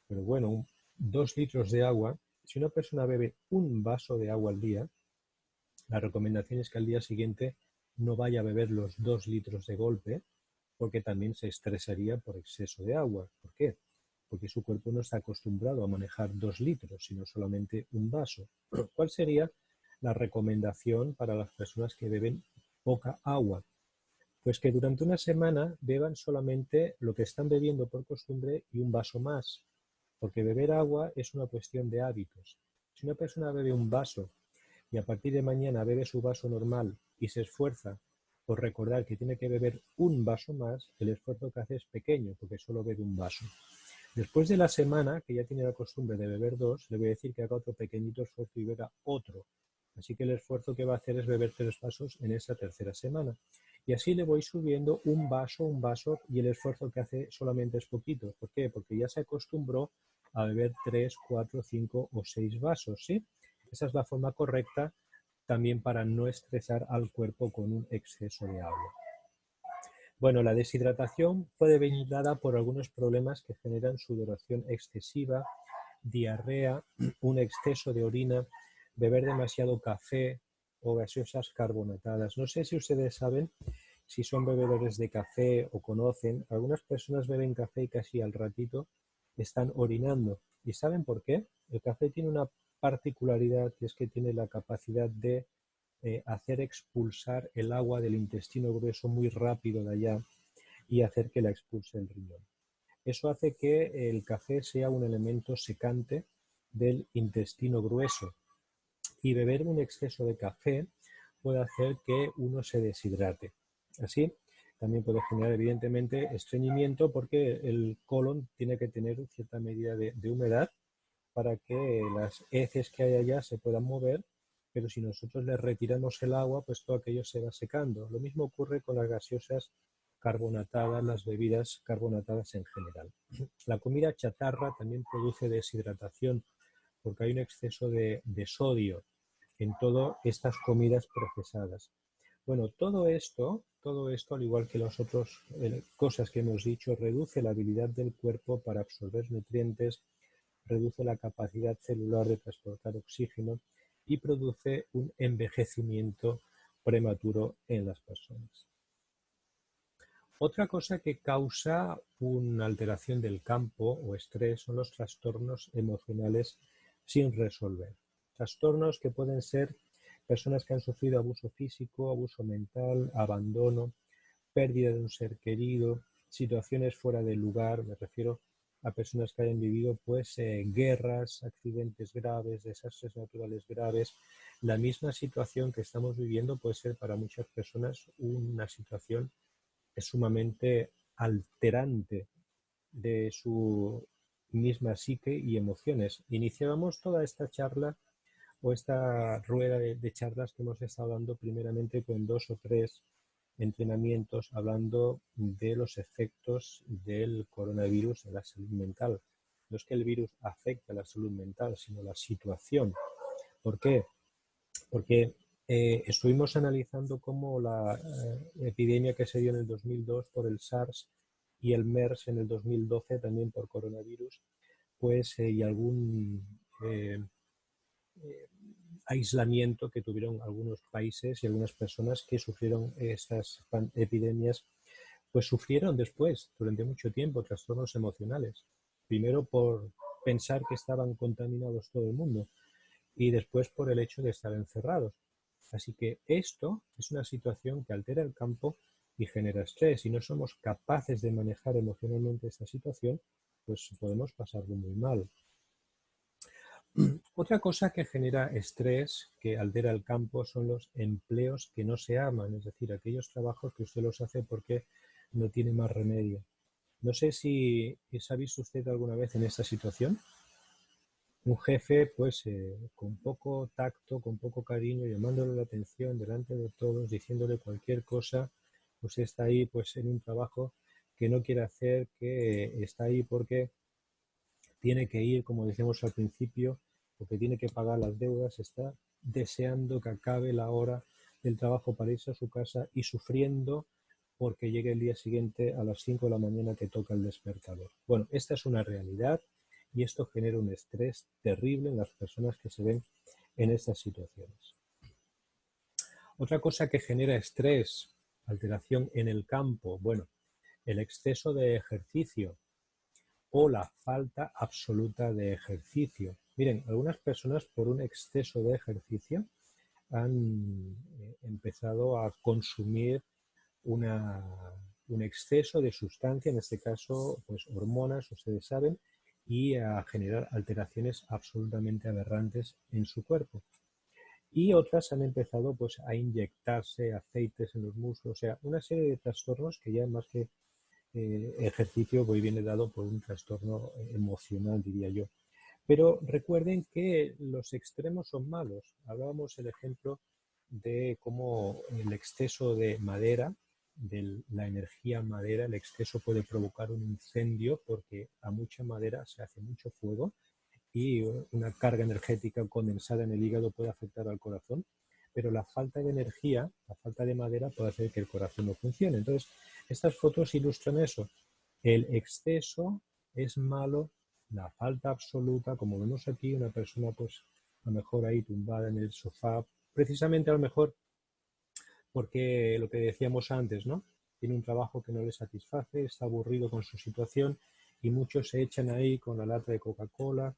pero bueno, 2 litros de agua, si una persona bebe un vaso de agua al día, la recomendación es que al día siguiente no vaya a beber los 2 litros de golpe, porque también se estresaría por exceso de agua. ¿Por qué? Porque su cuerpo no está acostumbrado a manejar 2 litros, sino solamente un vaso. ¿Cuál sería la recomendación para las personas que beben poca agua? Pues que durante una semana beban solamente lo que están bebiendo por costumbre y un vaso más, porque beber agua es una cuestión de hábitos. Si una persona bebe un vaso y a partir de mañana bebe su vaso normal y se esfuerza por recordar que tiene que beber un vaso más, el esfuerzo que hace es pequeño porque solo bebe un vaso. Después de la semana, que ya tiene la costumbre de beber 2, le voy a decir que haga otro pequeñito esfuerzo y beba otro. Así que el esfuerzo que va a hacer es beber 3 vasos en esa tercera semana. Y así le voy subiendo un vaso, y el esfuerzo que hace solamente es poquito. ¿Por qué? Porque ya se acostumbró a beber 3, 4, 5 o 6 vasos, ¿sí? Esa es la forma correcta también para no estresar al cuerpo con un exceso de agua. Bueno, la deshidratación puede venir dada por algunos problemas que generan sudoración excesiva, diarrea, un exceso de orina, beber demasiado café o gaseosas carbonatadas. No sé si ustedes saben si son bebedores de café o conocen. Algunas personas beben café y casi al ratito están orinando. ¿Y saben por qué? El café tiene una particularidad y es que tiene la capacidad de hacer expulsar el agua del intestino grueso muy rápido de allá y hacer que la expulse el riñón. Eso hace que el café sea un elemento secante del intestino grueso y beber un exceso de café puede hacer que uno se deshidrate. Así, también puede generar evidentemente estreñimiento porque el colon tiene que tener cierta medida de humedad para que las heces que hay allá se puedan mover, pero si nosotros le retiramos el agua, pues todo aquello se va secando. Lo mismo ocurre con las gaseosas carbonatadas, las bebidas carbonatadas en general. La comida chatarra también produce deshidratación porque hay un exceso de sodio en todas estas comidas procesadas. Bueno, todo esto, al igual que las otras cosas que hemos dicho, reduce la habilidad del cuerpo para absorber nutrientes, reduce la capacidad celular de transportar oxígeno y produce un envejecimiento prematuro en las personas. Otra cosa que causa una alteración del campo o estrés son los trastornos emocionales sin resolver. Trastornos que pueden ser personas que han sufrido abuso físico, abuso mental, abandono, pérdida de un ser querido, situaciones fuera de lugar, me refiero a personas que hayan vivido pues guerras, accidentes graves, desastres naturales graves. La misma situación que estamos viviendo puede ser para muchas personas una situación sumamente alterante de su misma psique y emociones. Iniciábamos toda esta charla o esta rueda de charlas que hemos estado dando primeramente con 2 o 3 entrenamientos hablando de los efectos del coronavirus en la salud mental. No es que el virus afecte a la salud mental, sino la situación. ¿Por qué? Porque estuvimos analizando cómo la epidemia que se dio en el 2002 por el SARS y el MERS en el 2012 también por coronavirus, pues y algún aislamiento que tuvieron algunos países y algunas personas que sufrieron estas epidemias, pues sufrieron después, durante mucho tiempo, trastornos emocionales. Primero por pensar que estaban contaminados todo el mundo y después por el hecho de estar encerrados. Así que esto es una situación que altera el campo y genera estrés. Si no somos capaces de manejar emocionalmente esta situación, pues podemos pasarlo muy mal. Otra cosa que genera estrés, que altera el campo, son los empleos que no se aman, es decir, aquellos trabajos que usted los hace porque no tiene más remedio. No sé si se ha visto usted alguna vez en esta situación. Un jefe, pues, con poco tacto, con poco cariño, llamándole la atención delante de todos, diciéndole cualquier cosa, pues está ahí, pues, en un trabajo que no quiere hacer, que está ahí porque tiene que ir, como decíamos al principio, porque tiene que pagar las deudas, está deseando que acabe la hora del trabajo para irse a su casa y sufriendo porque llegue el día siguiente a las 5 de la mañana que toca el despertador. Bueno, esta es una realidad y esto genera un estrés terrible en las personas que se ven en estas situaciones. Otra cosa que genera estrés, alteración en el campo, bueno, el exceso de ejercicio o la falta absoluta de ejercicio. Miren, algunas personas por un exceso de ejercicio han empezado a consumir un exceso de sustancia, en este caso, pues hormonas, ustedes saben, y a generar alteraciones absolutamente aberrantes en su cuerpo. Y otras han empezado pues a inyectarse aceites en los músculos, o sea, una serie de trastornos que ya más que ejercicio pues viene dado por un trastorno emocional, diría yo. Pero recuerden que los extremos son malos. Hablábamos el ejemplo de cómo el exceso de madera, de la energía madera, el exceso puede provocar un incendio porque a mucha madera se hace mucho fuego y una carga energética condensada en el hígado puede afectar al corazón, pero la falta de energía, la falta de madera puede hacer que el corazón no funcione. Entonces, estas fotos ilustran eso. El exceso es malo, la falta absoluta, como vemos aquí, una persona pues a lo mejor ahí tumbada en el sofá, precisamente a lo mejor porque lo que decíamos antes, ¿no? Tiene un trabajo que no le satisface, está aburrido con su situación y muchos se echan ahí con la lata de Coca-Cola,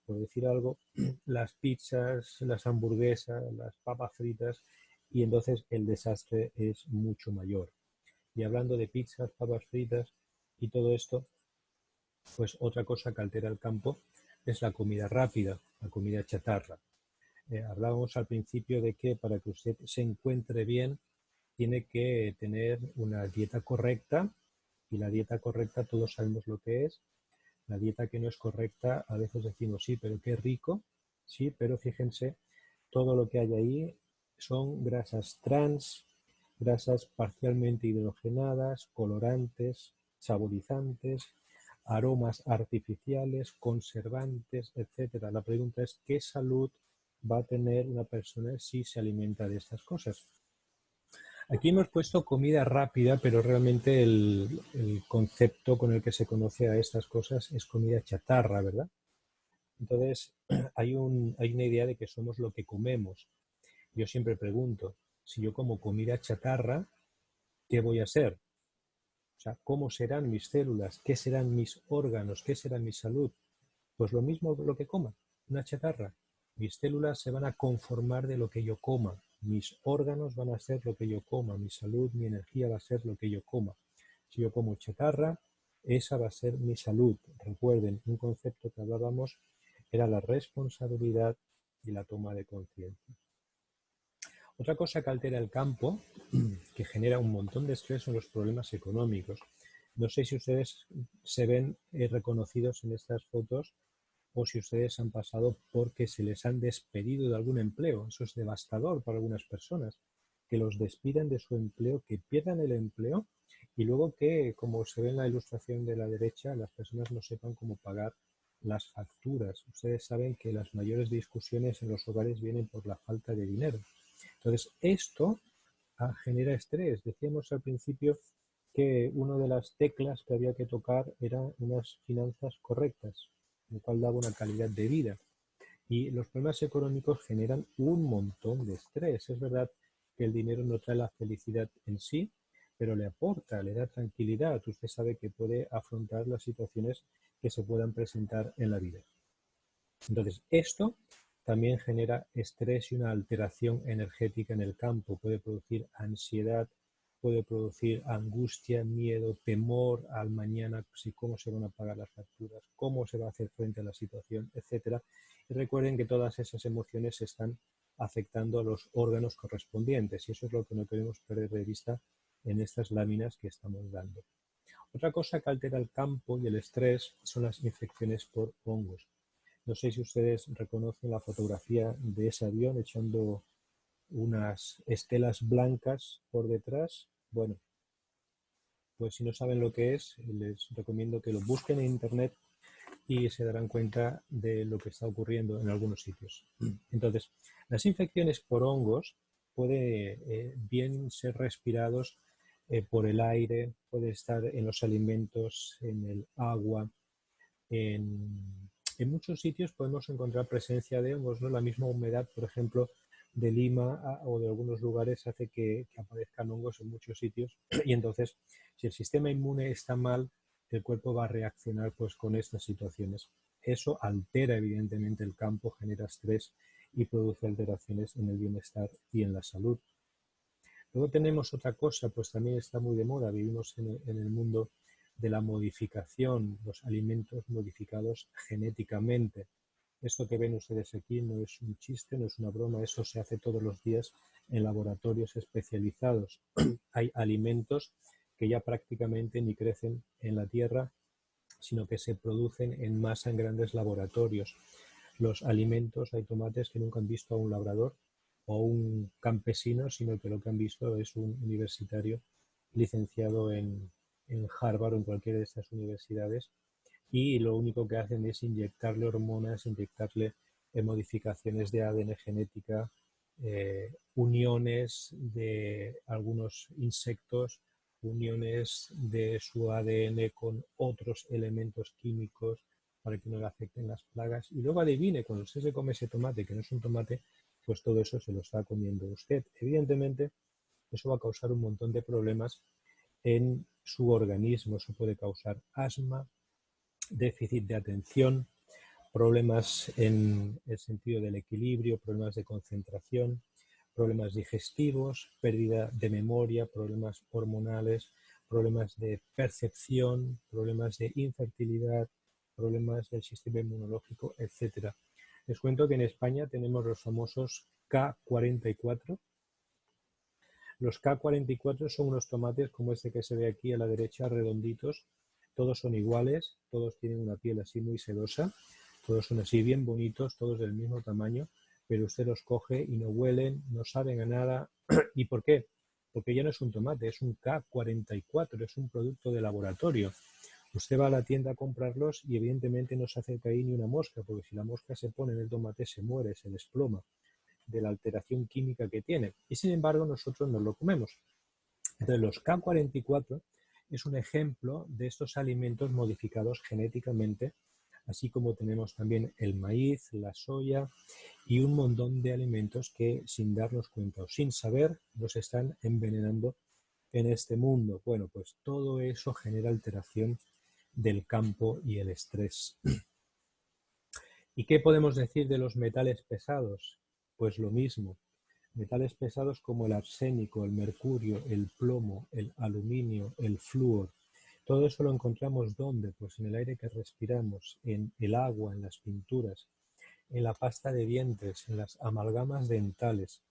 por decir algo, las pizzas, las hamburguesas, las papas fritas y entonces el desastre es mucho mayor. Y hablando de pizzas, papas fritas y todo esto, pues otra cosa que altera el campo es la comida rápida, la comida chatarra. Hablábamos al principio de que para que usted se encuentre bien tiene que tener una dieta correcta y la dieta correcta todos sabemos lo que es. La dieta que no es correcta, a veces decimos, sí, pero qué rico, sí, pero fíjense, todo lo que hay ahí son grasas trans, grasas parcialmente hidrogenadas, colorantes, saborizantes, aromas artificiales, conservantes, etcétera. La pregunta es, ¿qué salud va a tener una persona si se alimenta de estas cosas? Aquí hemos puesto comida rápida, pero realmente el concepto con el que se conoce a estas cosas es comida chatarra, ¿verdad? Entonces, hay una idea de que somos lo que comemos. Yo siempre pregunto, si yo como comida chatarra, ¿qué voy a ser? O sea, ¿cómo serán mis células? ¿Qué serán mis órganos? ¿Qué será mi salud? Pues lo mismo lo que coma, una chatarra. Mis células se van a conformar de lo que yo coma. Mis órganos van a ser lo que yo coma. Mi salud, mi energía va a ser lo que yo coma. Si yo como chatarra, esa va a ser mi salud. Recuerden, un concepto que hablábamos era la responsabilidad y la toma de conciencia. Otra cosa que altera el campo, que genera un montón de estrés, son los problemas económicos. No sé si ustedes se ven reconocidos en estas fotos o si ustedes han pasado porque se les han despedido de algún empleo. Eso es devastador para algunas personas, que los despidan de su empleo, que pierdan el empleo y luego que, como se ve en la ilustración de la derecha, las personas no sepan cómo pagar las facturas. Ustedes saben que las mayores discusiones en los hogares vienen por la falta de dinero. Entonces, esto genera estrés. Decíamos al principio que una de las teclas que había que tocar eran unas finanzas correctas, lo cual daba una calidad de vida. Y los problemas económicos generan un montón de estrés. Es verdad que el dinero no trae la felicidad en sí, pero le aporta, le da tranquilidad. Usted sabe que puede afrontar las situaciones que se puedan presentar en la vida. Entonces, esto también genera estrés y una alteración energética en el campo. Puede producir ansiedad, puede producir angustia, miedo, temor al mañana, cómo se van a pagar las facturas, cómo se va a hacer frente a la situación, etcétera. Y recuerden que todas esas emociones están afectando a los órganos correspondientes y eso es lo que no queremos perder de vista en estas láminas que estamos dando. Otra cosa que altera el campo y el estrés son las infecciones por hongos. No sé si ustedes reconocen la fotografía de ese avión echando unas estelas blancas por detrás. Bueno, pues si no saben lo que es, les recomiendo que lo busquen en internet y se darán cuenta de lo que está ocurriendo en algunos sitios. Entonces, las infecciones por hongos pueden bien ser respirados por el aire, puede estar en los alimentos, en el agua, en muchos sitios podemos encontrar presencia de hongos, ¿no? La misma humedad, por ejemplo, de Lima o de algunos lugares hace que aparezcan hongos en muchos sitios y entonces si el sistema inmune está mal, el cuerpo va a reaccionar pues con estas situaciones. Eso altera evidentemente el campo, genera estrés y produce alteraciones en el bienestar y en la salud. Luego tenemos otra cosa, pues también está muy de moda, vivimos en el mundo de la modificación, los alimentos modificados genéticamente. Esto que ven ustedes aquí no es un chiste, no es una broma, eso se hace todos los días en laboratorios especializados. Hay alimentos que ya prácticamente ni crecen en la tierra, sino que se producen en masa en grandes laboratorios. Los alimentos, hay tomates que nunca han visto a un labrador o un campesino, sino que lo que han visto es un universitario licenciado en Harvard o en cualquiera de estas universidades y lo único que hacen es inyectarle hormonas, inyectarle modificaciones de ADN genética, uniones de algunos insectos, uniones de su ADN con otros elementos químicos para que no le afecten las plagas. Y luego adivine, cuando usted se come ese tomate, que no es un tomate, pues todo eso se lo está comiendo usted. Evidentemente, eso va a causar un montón de problemas en su organismo. Eso puede causar asma, déficit de atención, problemas en el sentido del equilibrio, problemas de concentración, problemas digestivos, pérdida de memoria, problemas hormonales, problemas de percepción, problemas de infertilidad, problemas del sistema inmunológico, etc. Les cuento que en España tenemos los famosos K44. Los K44 son unos tomates como este que se ve aquí a la derecha, redonditos, todos son iguales, todos tienen una piel así muy sedosa, todos son así bien bonitos, todos del mismo tamaño, pero usted los coge y no huelen, no saben a nada. ¿Y por qué? Porque ya no es un tomate, es un K44, es un producto de laboratorio. Usted va a la tienda a comprarlos y evidentemente no se acerca ahí ni una mosca, porque si la mosca se pone en el tomate se muere, se desploma de la alteración química que tiene. Y sin embargo nosotros nos lo comemos. Entonces los K44 es un ejemplo de estos alimentos modificados genéticamente, así como tenemos también el maíz, la soya y un montón de alimentos que sin darnos cuenta o sin saber nos están envenenando en este mundo. Bueno, pues todo eso genera alteración del campo y el estrés. ¿Y qué podemos decir de los metales pesados? Pues lo mismo. Metales pesados como el arsénico, el mercurio, el plomo, el aluminio, el flúor. Todo eso lo encontramos ¿dónde? Pues en el aire que respiramos, en el agua, en las pinturas, en la pasta de dientes, en las amalgamas dentales.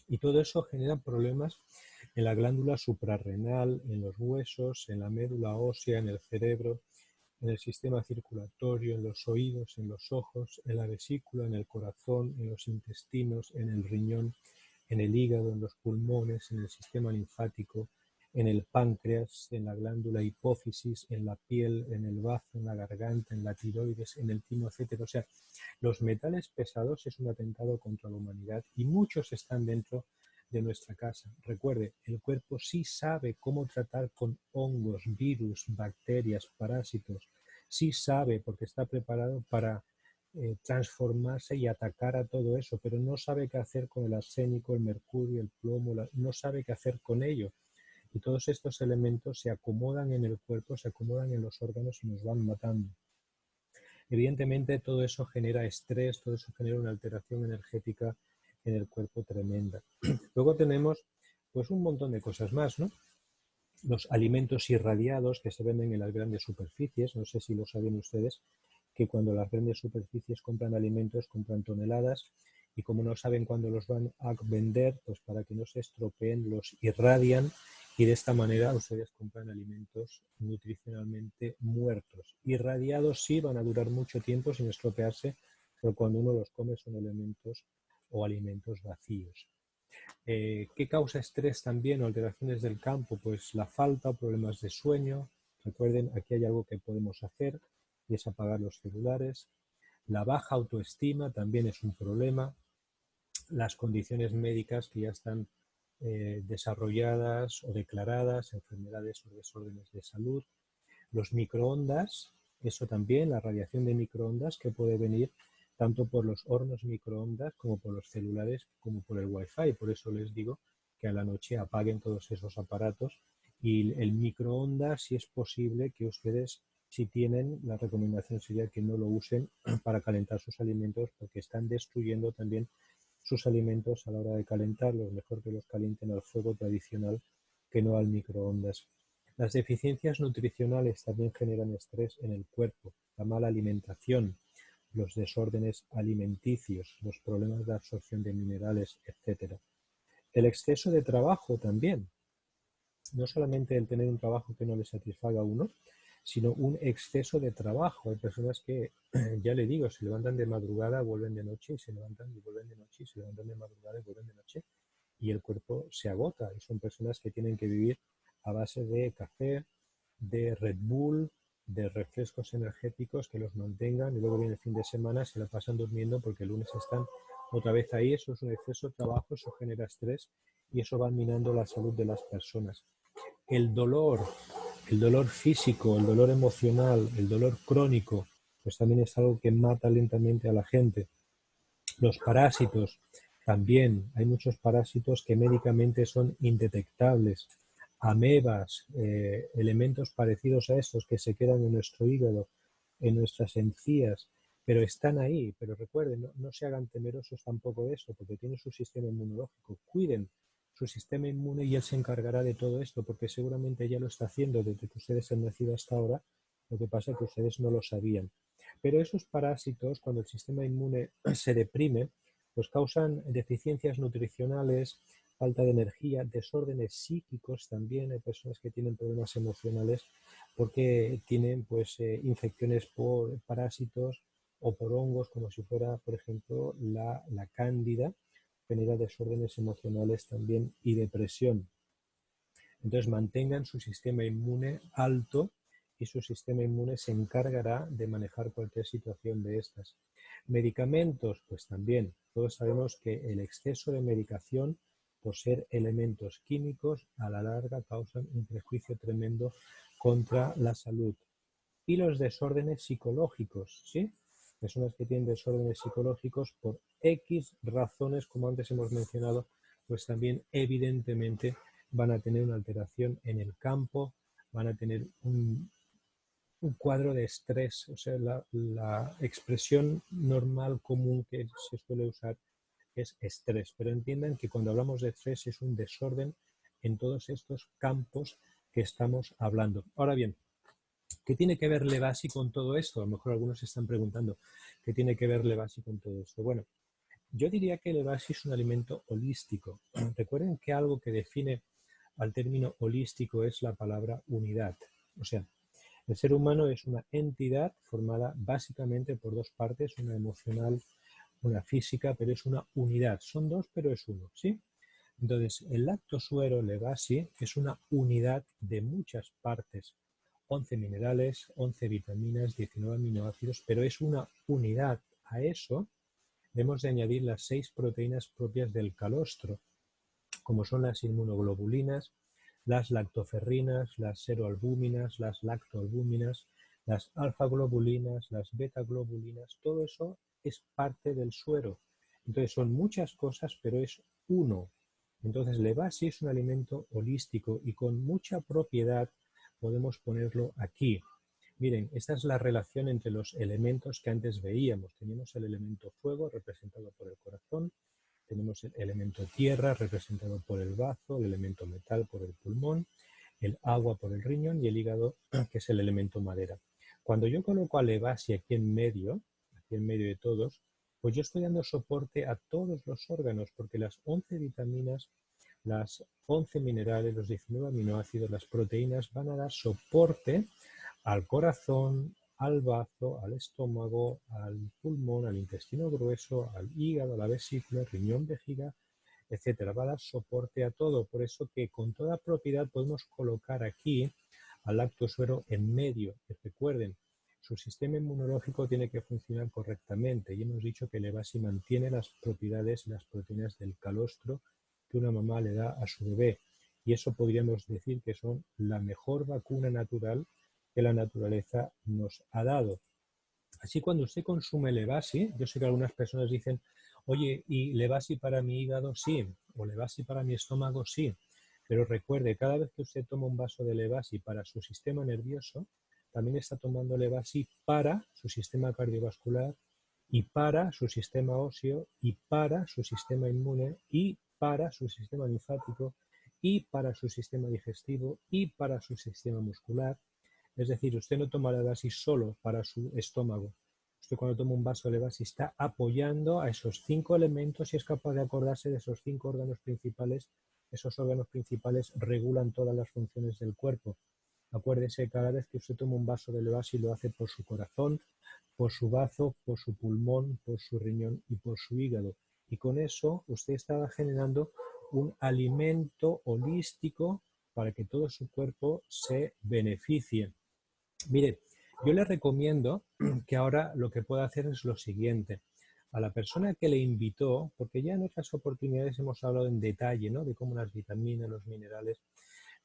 Y todo eso genera problemas en la glándula suprarrenal, en los huesos, en la médula ósea, en el cerebro, en el sistema circulatorio, en los oídos, en los ojos, en la vesícula, en el corazón, en los intestinos, en el riñón, en el hígado, en los pulmones, en el sistema linfático, en el páncreas, en la glándula hipófisis, en la piel, en el bazo, en la garganta, en la tiroides, en el timo, etc. O sea, los metales pesados es un atentado contra la humanidad y muchos están dentro de nuestra casa. Recuerde, el cuerpo sí sabe cómo tratar con hongos, virus, bacterias, parásitos. Sí sabe porque está preparado para transformarse y atacar a todo eso, pero no sabe qué hacer con el arsénico, el mercurio, el plomo, no sabe qué hacer con ello. Y todos estos elementos se acomodan en el cuerpo, se acomodan en los órganos y nos van matando. Evidentemente todo eso genera estrés, todo eso genera una alteración energética en el cuerpo tremenda. Luego tenemos pues un montón de cosas más, ¿no? Los alimentos irradiados que se venden en las grandes superficies, no sé si lo saben ustedes, que cuando las grandes superficies compran alimentos, compran toneladas y como no saben cuándo los van a vender, pues para que no se estropeen, los irradian y de esta manera ustedes compran alimentos nutricionalmente muertos. Irradiados sí van a durar mucho tiempo sin estropearse, pero cuando uno los come son elementos o alimentos vacíos. ¿Qué causa estrés también o alteraciones del campo? Pues la falta o problemas de sueño. Recuerden, aquí hay algo que podemos hacer y es apagar los celulares. La baja autoestima también es un problema. Las condiciones médicas que ya están desarrolladas o declaradas, enfermedades o desórdenes de salud. Los microondas, eso también, la radiación de microondas que puede venir tanto por los hornos microondas como por los celulares como por el wifi. Por eso les digo que a la noche apaguen todos esos aparatos y el microondas, si es posible que ustedes, si tienen, la recomendación sería que no lo usen para calentar sus alimentos porque están destruyendo también sus alimentos a la hora de calentarlos. Mejor que los calienten al fuego tradicional que no al microondas. Las deficiencias nutricionales también generan estrés en el cuerpo, la mala alimentación, los desórdenes alimenticios, los problemas de absorción de minerales, etc. El exceso de trabajo también, no solamente el tener un trabajo que no le satisfaga a uno, sino un exceso de trabajo. Hay personas que, ya le digo, se levantan de madrugada, vuelven de noche y se levantan y vuelven de noche y se levantan de madrugada y vuelven de noche y el cuerpo se agota y son personas que tienen que vivir a base de café, de Red Bull, de refrescos energéticos que los mantengan y luego viene el fin de semana, se la pasan durmiendo porque el lunes están otra vez ahí. Eso es un exceso de trabajo, eso genera estrés y eso va minando la salud de las personas. El dolor físico, el dolor emocional, el dolor crónico, pues también es algo que mata lentamente a la gente. Los parásitos, también hay muchos parásitos que médicamente son indetectables. Amebas, elementos parecidos a estos que se quedan en nuestro hígado, en nuestras encías, pero están ahí. Pero recuerden, no se hagan temerosos tampoco de eso, porque tienen su sistema inmunológico. Cuiden su sistema inmune y él se encargará de todo esto, porque seguramente ya lo está haciendo desde que ustedes han nacido hasta ahora. Lo que pasa es que ustedes no lo sabían. Pero esos parásitos, cuando el sistema inmune se deprime, pues causan deficiencias nutricionales, falta de energía, desórdenes psíquicos también, hay personas que tienen problemas emocionales porque tienen pues infecciones por parásitos o por hongos, como si fuera, por ejemplo, la cándida, genera desórdenes emocionales también y depresión. Entonces mantengan su sistema inmune alto y su sistema inmune se encargará de manejar cualquier situación de estas. Medicamentos, pues también, todos sabemos que el exceso de medicación, por ser elementos químicos, a la larga causan un prejuicio tremendo contra la salud. Y los desórdenes psicológicos, ¿sí? Personas que tienen desórdenes psicológicos por X razones, como antes hemos mencionado, pues también evidentemente van a tener una alteración en el campo, van a tener un cuadro de estrés, o sea, la expresión normal común que se suele usar es estrés, pero entiendan que cuando hablamos de estrés es un desorden en todos estos campos que estamos hablando. Ahora bien, ¿qué tiene que ver Levasi con todo esto? A lo mejor algunos se están preguntando, ¿qué tiene que ver Levasi con todo esto? Bueno, yo diría que Levasi es un alimento holístico. Recuerden que algo que define al término holístico es la palabra unidad. O sea, el ser humano es una entidad formada básicamente por dos partes, una emocional, una física, pero es una unidad. Son dos, pero es uno, ¿sí? Entonces, el lactosuero Levasi es una unidad de muchas partes, 11 minerales, 11 vitaminas, 19 aminoácidos, pero es una unidad. A eso debemos de añadir las 6 proteínas propias del calostro, como son las inmunoglobulinas, las lactoferrinas, las seroalbúminas, las lactoalbúminas, las alfaglobulinas, las betaglobulinas, todo eso es parte del suero. Entonces son muchas cosas, pero es uno. Entonces Levasi es un alimento holístico y con mucha propiedad podemos ponerlo aquí. Miren, esta es la relación entre los elementos que antes veíamos. Teníamos el elemento fuego representado por el corazón, tenemos el elemento tierra representado por el bazo, el elemento metal por el pulmón, el agua por el riñón y el hígado, que es el elemento madera. Cuando yo coloco a Levasi aquí en medio de todos, pues yo estoy dando soporte a todos los órganos, porque las 11 vitaminas, las 11 minerales, los 19 aminoácidos, las proteínas van a dar soporte al corazón, al bazo, al estómago, al pulmón, al intestino grueso, al hígado, a la vesícula, riñón, vejiga, etcétera. Va a dar soporte a todo. Por eso que con toda propiedad podemos colocar aquí al lactosuero en medio. Recuerden, su sistema inmunológico tiene que funcionar correctamente y hemos dicho que Levasi mantiene las propiedades y las proteínas del calostro que una mamá le da a su bebé. Y eso podríamos decir que son la mejor vacuna natural que la naturaleza nos ha dado. Así cuando usted consume Levasi, yo sé que algunas personas dicen, oye, ¿y Levasi para mi hígado? Sí, o Levasi para mi estómago? Sí. Pero recuerde, cada vez que usted toma un vaso de Levasi para su sistema nervioso, también está tomando Levasi para su sistema cardiovascular y para su sistema óseo y para su sistema inmune y para su sistema linfático y para su sistema digestivo y para su sistema muscular. Es decir, usted no toma Levasi solo para su estómago. Usted cuando toma un vaso de Levasi está apoyando a esos 5 elementos y es capaz de acordarse de esos 5 órganos principales. Esos órganos principales regulan todas las funciones del cuerpo. Acuérdese, cada vez que usted toma un vaso de Levasi lo hace por su corazón, por su bazo, por su pulmón, por su riñón y por su hígado. Y con eso usted estaba generando un alimento holístico para que todo su cuerpo se beneficie. Mire, yo le recomiendo que ahora lo que pueda hacer es lo siguiente. A la persona que le invitó, porque ya en otras oportunidades hemos hablado en detalle, ¿no?, de cómo las vitaminas, los minerales,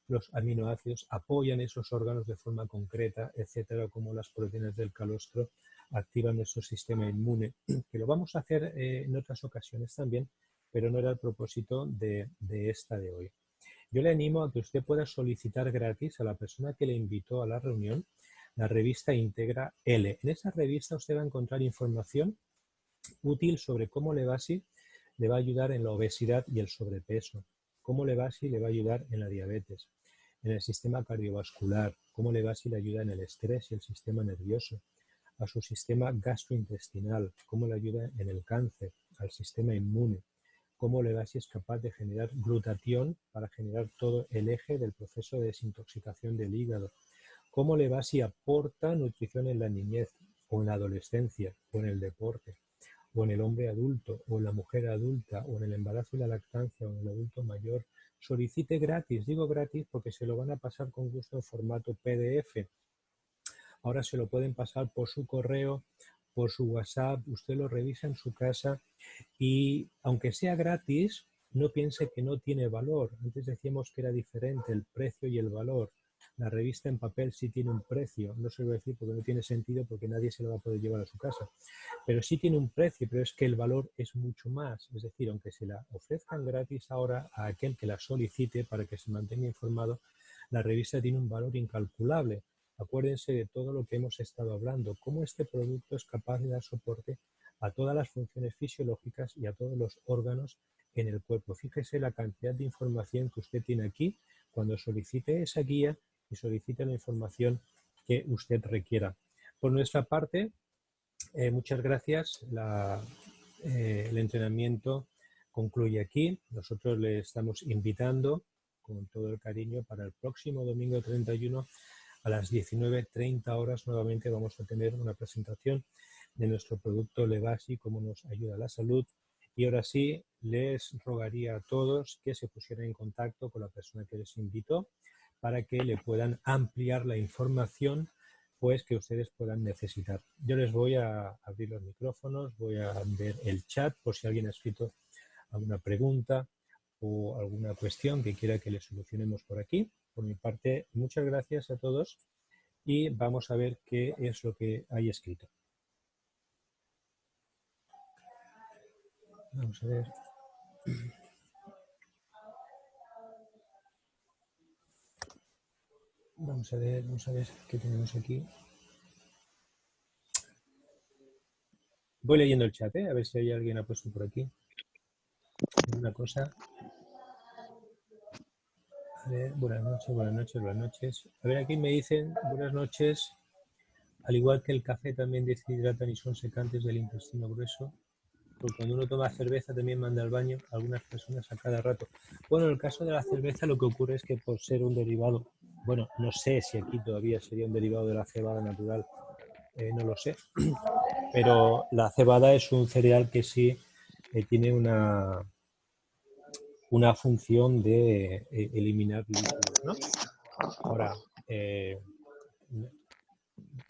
los aminoácidos apoyan esos órganos de forma concreta, etcétera, como las proteínas del calostro activan nuestro sistema inmune, que lo vamos a hacer en otras ocasiones también, pero no era el propósito de esta de hoy. Yo le animo a que usted pueda solicitar gratis a la persona que le invitó a la reunión la revista Integra L. En esa revista usted va a encontrar información útil sobre cómo Levasi le va a ayudar en la obesidad y el sobrepeso, cómo Levasi le va a ayudar en la diabetes, en el sistema cardiovascular, cómo Levasi le ayuda en el estrés y el sistema nervioso, a su sistema gastrointestinal, cómo le ayuda en el cáncer, al sistema inmune, cómo Levasi es capaz de generar glutatión para generar todo el eje del proceso de desintoxicación del hígado, cómo Levasi aporta nutrición en la niñez o en la adolescencia o en el deporte o en el hombre adulto o en la mujer adulta o en el embarazo y la lactancia o en el adulto mayor. Solicite gratis, digo gratis porque se lo van a pasar con gusto en formato PDF. Ahora se lo pueden pasar por su correo, por su WhatsApp, usted lo revisa en su casa y aunque sea gratis, no piense que no tiene valor. Antes decíamos que era diferente el precio y el valor. La revista en papel sí tiene un precio, no se lo voy a decir porque no tiene sentido porque nadie se lo va a poder llevar a su casa, pero sí tiene un precio, pero es que el valor es mucho más. Es decir, aunque se la ofrezcan gratis ahora a aquel que la solicite para que se mantenga informado, la revista tiene un valor incalculable. Acuérdense de todo lo que hemos estado hablando, cómo este producto es capaz de dar soporte a todas las funciones fisiológicas y a todos los órganos en el cuerpo. Fíjese la cantidad de información que usted tiene aquí cuando solicite esa guía y solicite la información que usted requiera. Por nuestra parte, muchas gracias. El entrenamiento concluye aquí. Nosotros le estamos invitando con todo el cariño para el próximo domingo 31 a las 19:30 horas. Nuevamente vamos a tener una presentación de nuestro producto Levasi, cómo nos ayuda a la salud. Y ahora sí, les rogaría a todos que se pusieran en contacto con la persona que les invitó para que le puedan ampliar la información pues que ustedes puedan necesitar. Yo les voy a abrir los micrófonos, voy a ver el chat por si alguien ha escrito alguna pregunta o alguna cuestión que quiera que le solucionemos por aquí. Por mi parte, muchas gracias a todos y vamos a ver qué es lo que hay escrito. Vamos a ver. Vamos a ver qué tenemos aquí. Voy leyendo el chat, a ver si hay alguien ha puesto por aquí una cosa. A ver, buenas noches, buenas noches, buenas noches. A ver, aquí me dicen buenas noches. Al igual que el café también deshidratan y son secantes del intestino grueso. Porque cuando uno toma cerveza también manda al baño a algunas personas a cada rato. Bueno, en el caso de la cerveza lo que ocurre es que por ser un derivado, bueno, no sé si aquí todavía sería un derivado de la cebada natural, no lo sé, pero la cebada es un cereal que sí tiene una función de eliminar líquidos, ¿no? Ahora,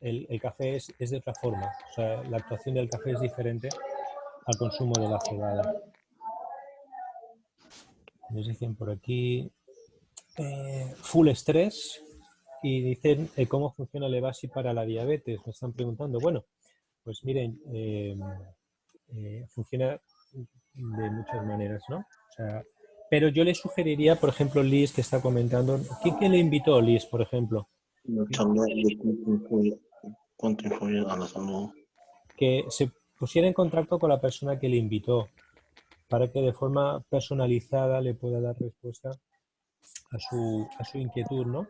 el café es de otra forma, o sea, la actuación del café es diferente al consumo de la cebada. Nos dicen por aquí full estrés y dicen cómo funciona el Levasi para la diabetes. Me están preguntando. Bueno, pues miren, funciona de muchas maneras, ¿no? O sea, pero yo le sugeriría, por ejemplo, Liz, que está comentando, ¿quién le invitó, Liz, por ejemplo? Contribuyen a la salud. Que se pusiera en contacto con la persona que le invitó para que de forma personalizada le pueda dar respuesta a su inquietud, ¿no?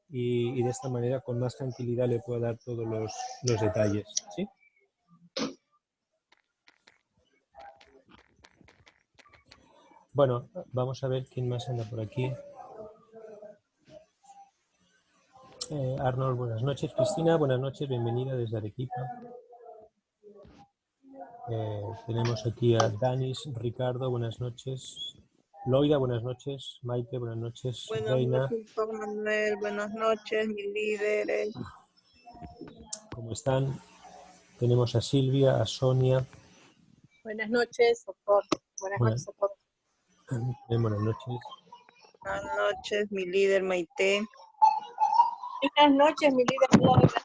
Y de esta manera con más tranquilidad le pueda dar todos los detalles, ¿sí? Bueno, vamos a ver quién más anda por aquí. Arnold, buenas noches. Cristina, buenas noches, bienvenida desde Arequipa. Tenemos aquí a Danis, Ricardo, buenas noches. Loida, buenas noches. Maite, buenas noches. Buenas Reina. noches, doctor Manuel. Buenas noches, mis líderes. ¿Cómo están? Tenemos a Silvia, a Sonia. Buenas noches, doctor. Buenas noches, doctor. Buenas noches. Buenas noches, mi líder Maite. Buenas noches, mi líder Loida.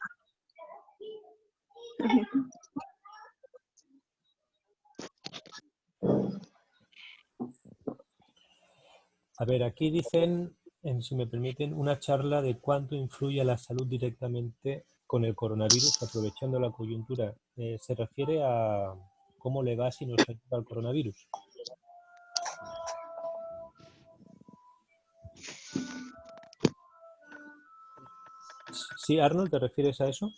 A ver, aquí dicen, si me permiten, una charla de cuánto influye a la salud directamente con el coronavirus, aprovechando la coyuntura. ¿Se refiere a cómo le va si nos ayuda el coronavirus? Sí, Arnold, ¿te refieres a eso?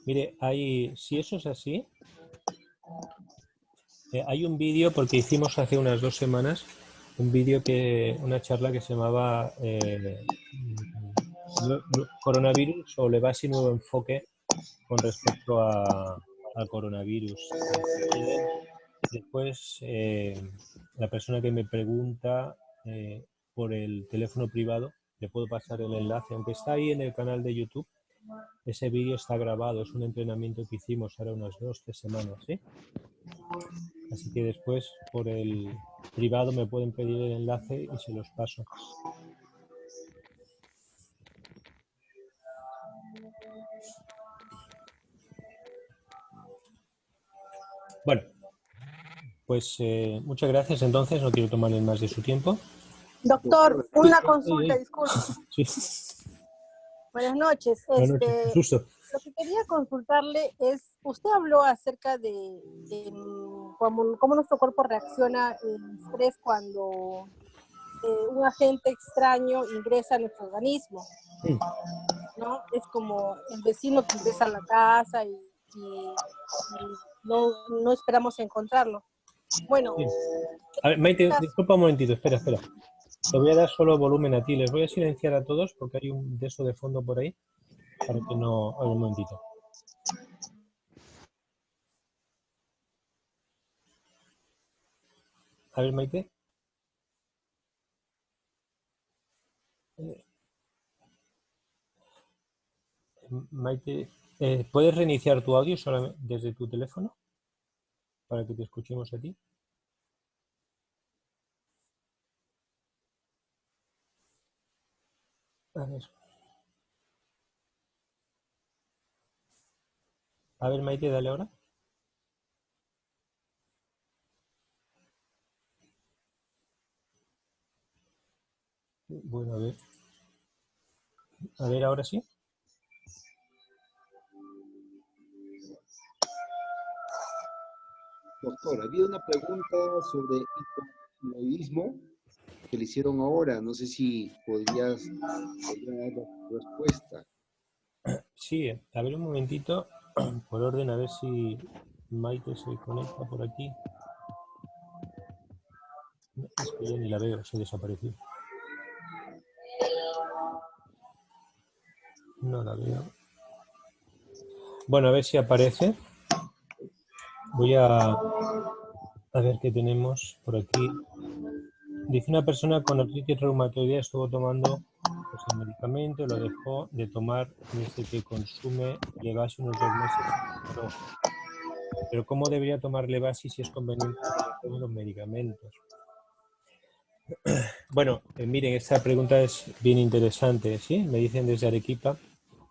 Mire, si eso es así, hay un vídeo, porque hicimos hace unas 2 semanas una charla que se llamaba Coronavirus o Levasi Nuevo Enfoque con respecto al coronavirus. Si quieren, después la persona que me pregunta por el teléfono privado, le puedo pasar el enlace, aunque está ahí en el canal de YouTube. Ese vídeo está grabado, es un entrenamiento que hicimos ahora unas 2 o 3 semanas, ¿sí? Así que después por el privado me pueden pedir el enlace y se los paso. Bueno, pues muchas gracias entonces, no quiero tomarles más de su tiempo. Doctor, una consulta, Ay. disculpe. Sí. Buenas noches. Buenas noches, qué susto. Lo que quería consultarle es, usted habló acerca de cómo nuestro cuerpo reacciona en estrés cuando un agente extraño ingresa a nuestro organismo, ¿no? Es como el vecino que ingresa a la casa y no esperamos encontrarlo. Bueno, Sí. A ver, Maite, disculpa un momentito, espera. Te voy a dar solo volumen a ti. Les voy a silenciar a todos porque hay un de eso de fondo por ahí para que no... A ver, un momentito. A ver, Maite. Maite, ¿puedes reiniciar tu audio solamente desde tu teléfono para que te escuchemos a ti? A ver, Maite, dale ahora. Bueno, a ver. A ver, ahora sí. Doctor, había una pregunta sobre hipotiroidismo que le hicieron ahora. No sé si podría dar la respuesta. Sí, a ver un momentito, por orden, a ver si Maite se conecta por aquí. No, es que ya ni la veo, se desapareció. No la veo. Bueno, a ver si aparece. Voy a ver qué tenemos por aquí. Dice una persona con artritis reumatoidea estuvo tomando pues, el medicamento, lo dejó de tomar desde que consume Levasi unos 2 meses. Pero ¿cómo debería tomar Levasi si es conveniente que retome los medicamentos? Bueno, miren, esta pregunta es bien interesante, ¿sí? Me dicen desde Arequipa.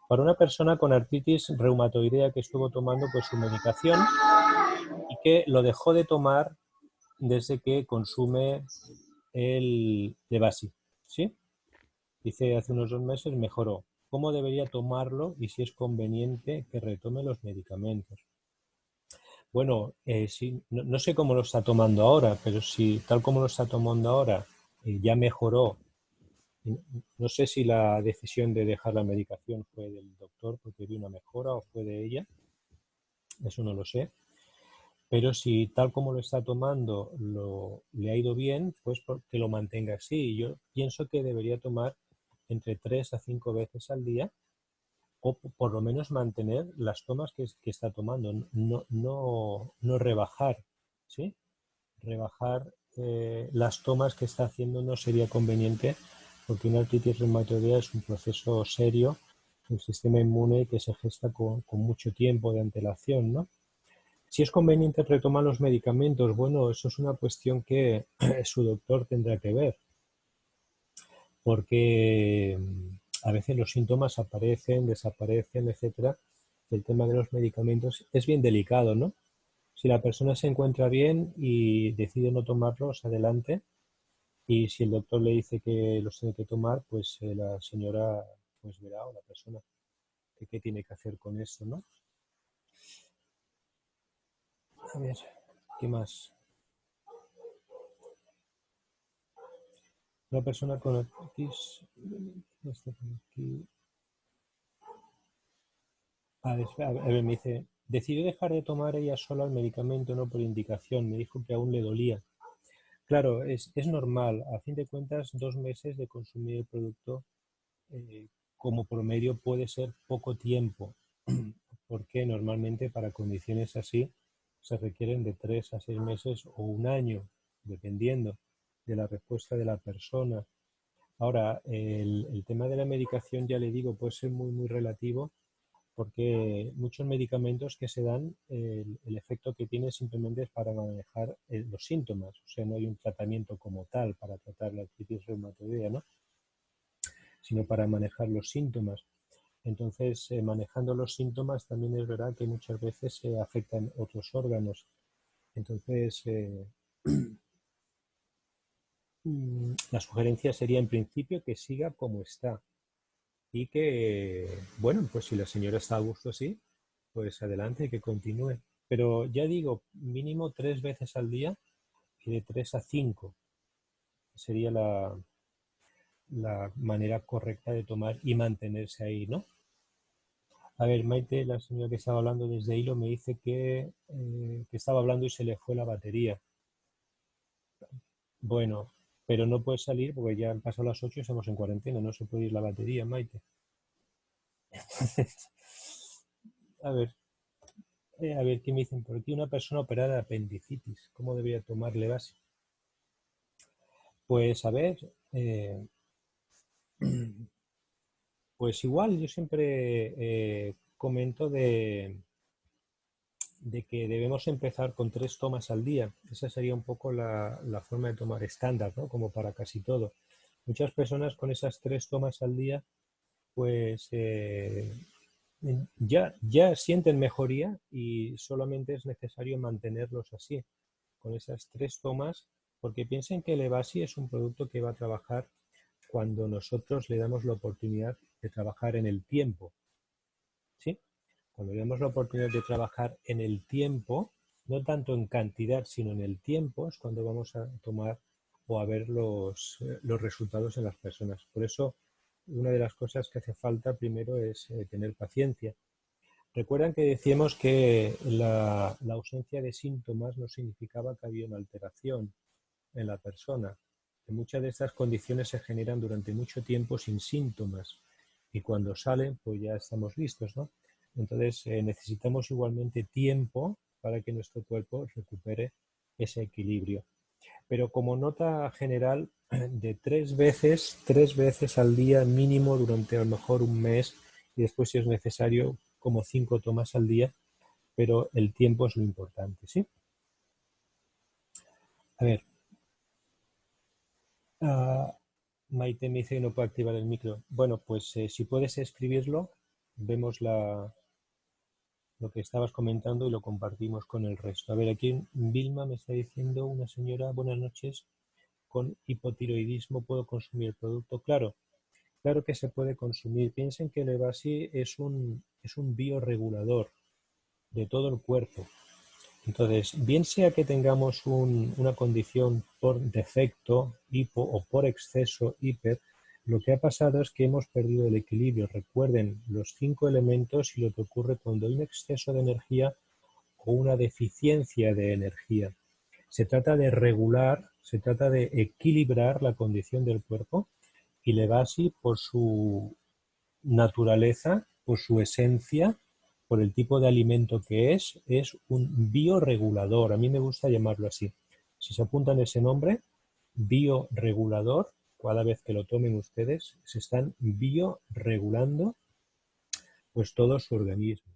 Para una persona con artritis reumatoidea que estuvo tomando pues su medicación y que lo dejó de tomar desde que consume el Levasi, ¿sí? Dice hace unos 2 meses mejoró. ¿Cómo debería tomarlo y si es conveniente que retome los medicamentos? Bueno, no sé cómo lo está tomando ahora, pero si tal como lo está tomando ahora ya mejoró. No sé si la decisión de dejar la medicación fue del doctor porque vio una mejora o fue de ella, eso no lo sé. Pero si tal como lo está tomando le ha ido bien, pues que lo mantenga así. Yo pienso que debería tomar entre 3 a 5 veces al día o por lo menos mantener las tomas que está tomando, no rebajar, ¿sí? Rebajar las tomas que está haciendo no sería conveniente porque una artritis reumatoidea es un proceso serio, un sistema inmune que se gesta con mucho tiempo de antelación, ¿no? Si es conveniente retomar los medicamentos, bueno, eso es una cuestión que su doctor tendrá que ver, porque a veces los síntomas aparecen, desaparecen, etcétera. El tema de los medicamentos es bien delicado, ¿no? Si la persona se encuentra bien y decide no tomarlos, adelante. Y si el doctor le dice que los tiene que tomar, pues la señora pues verá o la persona que qué tiene que hacer con eso, ¿no? A ver, ¿qué más? Una persona con artritis. Está por aquí. A ver, me dice, decidió dejar de tomar ella sola el medicamento, no por indicación. Me dijo que aún le dolía. Claro, es normal. A fin de cuentas, 2 meses de consumir el producto como promedio puede ser poco tiempo, porque normalmente para condiciones así se requieren de 3 a 6 meses o un año, dependiendo de la respuesta de la persona. Ahora, el tema de la medicación, ya le digo, puede ser muy, muy relativo, porque muchos medicamentos que se dan, el efecto que tiene simplemente es para manejar los síntomas, o sea, no hay un tratamiento como tal para tratar la artritis reumatoidea, ¿no? Sino para manejar los síntomas. Entonces, manejando los síntomas también es verdad que muchas veces se afectan otros órganos. Entonces, la sugerencia sería en principio que siga como está y que, bueno, pues si la señora está a gusto así, pues adelante, que continúe. Pero ya digo, mínimo 3 veces al día y de 3 a 5 sería la manera correcta de tomar y mantenerse ahí, ¿no? A ver, Maite, la señora que estaba hablando desde Hilo, me dice que estaba hablando y se le fue la batería. Bueno, pero no puede salir porque ya han pasado las 8 y estamos en cuarentena, no se puede ir la batería, Maite. A ver, ¿qué me dicen por aquí? Una persona operada de apendicitis, ¿cómo debería tomar Levasi? Pues a ver, pues igual yo siempre comento de que debemos empezar con 3 tomas al día. Esa sería un poco la forma de tomar estándar, ¿no? Como para casi todo. Muchas personas con esas 3 tomas al día, pues ya sienten mejoría y solamente es necesario mantenerlos así, con esas 3 tomas, porque piensen que el Evasi es un producto que va a trabajar cuando nosotros le damos la oportunidad de trabajar en el tiempo, ¿sí? Cuando le damos la oportunidad de trabajar en el tiempo, no tanto en cantidad, sino en el tiempo, es cuando vamos a tomar o a ver los resultados en las personas. Por eso, una de las cosas que hace falta primero es tener paciencia. Recuerdan que decíamos que la ausencia de síntomas no significaba que había una alteración en la persona. Que muchas de estas condiciones se generan durante mucho tiempo sin síntomas y cuando salen pues ya estamos listos, ¿no? Entonces necesitamos igualmente tiempo para que nuestro cuerpo recupere ese equilibrio. Pero como nota general, de 3 veces al día mínimo durante a lo mejor un mes y después si es necesario como 5 tomas al día, pero el tiempo es lo importante, ¿sí? A ver, Maite me dice que no puede activar el micro. Bueno, pues si puedes escribirlo, vemos lo que estabas comentando y lo compartimos con el resto. A ver, aquí Vilma me está diciendo una señora, buenas noches, con hipotiroidismo puedo consumir el producto. Claro, claro que se puede consumir. Piensen que el Evasi es un bioregulador de todo el cuerpo. Entonces, bien sea que tengamos una condición por defecto, hipo, o por exceso, hiper, lo que ha pasado es que hemos perdido el equilibrio. Recuerden los 5 elementos y lo que ocurre cuando hay un exceso de energía o una deficiencia de energía. Se trata de regular, se trata de equilibrar la condición del cuerpo y Levasi, por su naturaleza, por su esencia, por el tipo de alimento que es un bioregulador. A mí me gusta llamarlo así. Si se apuntan ese nombre, bioregulador, cada vez que lo tomen ustedes, se están bioregulando pues todo su organismo.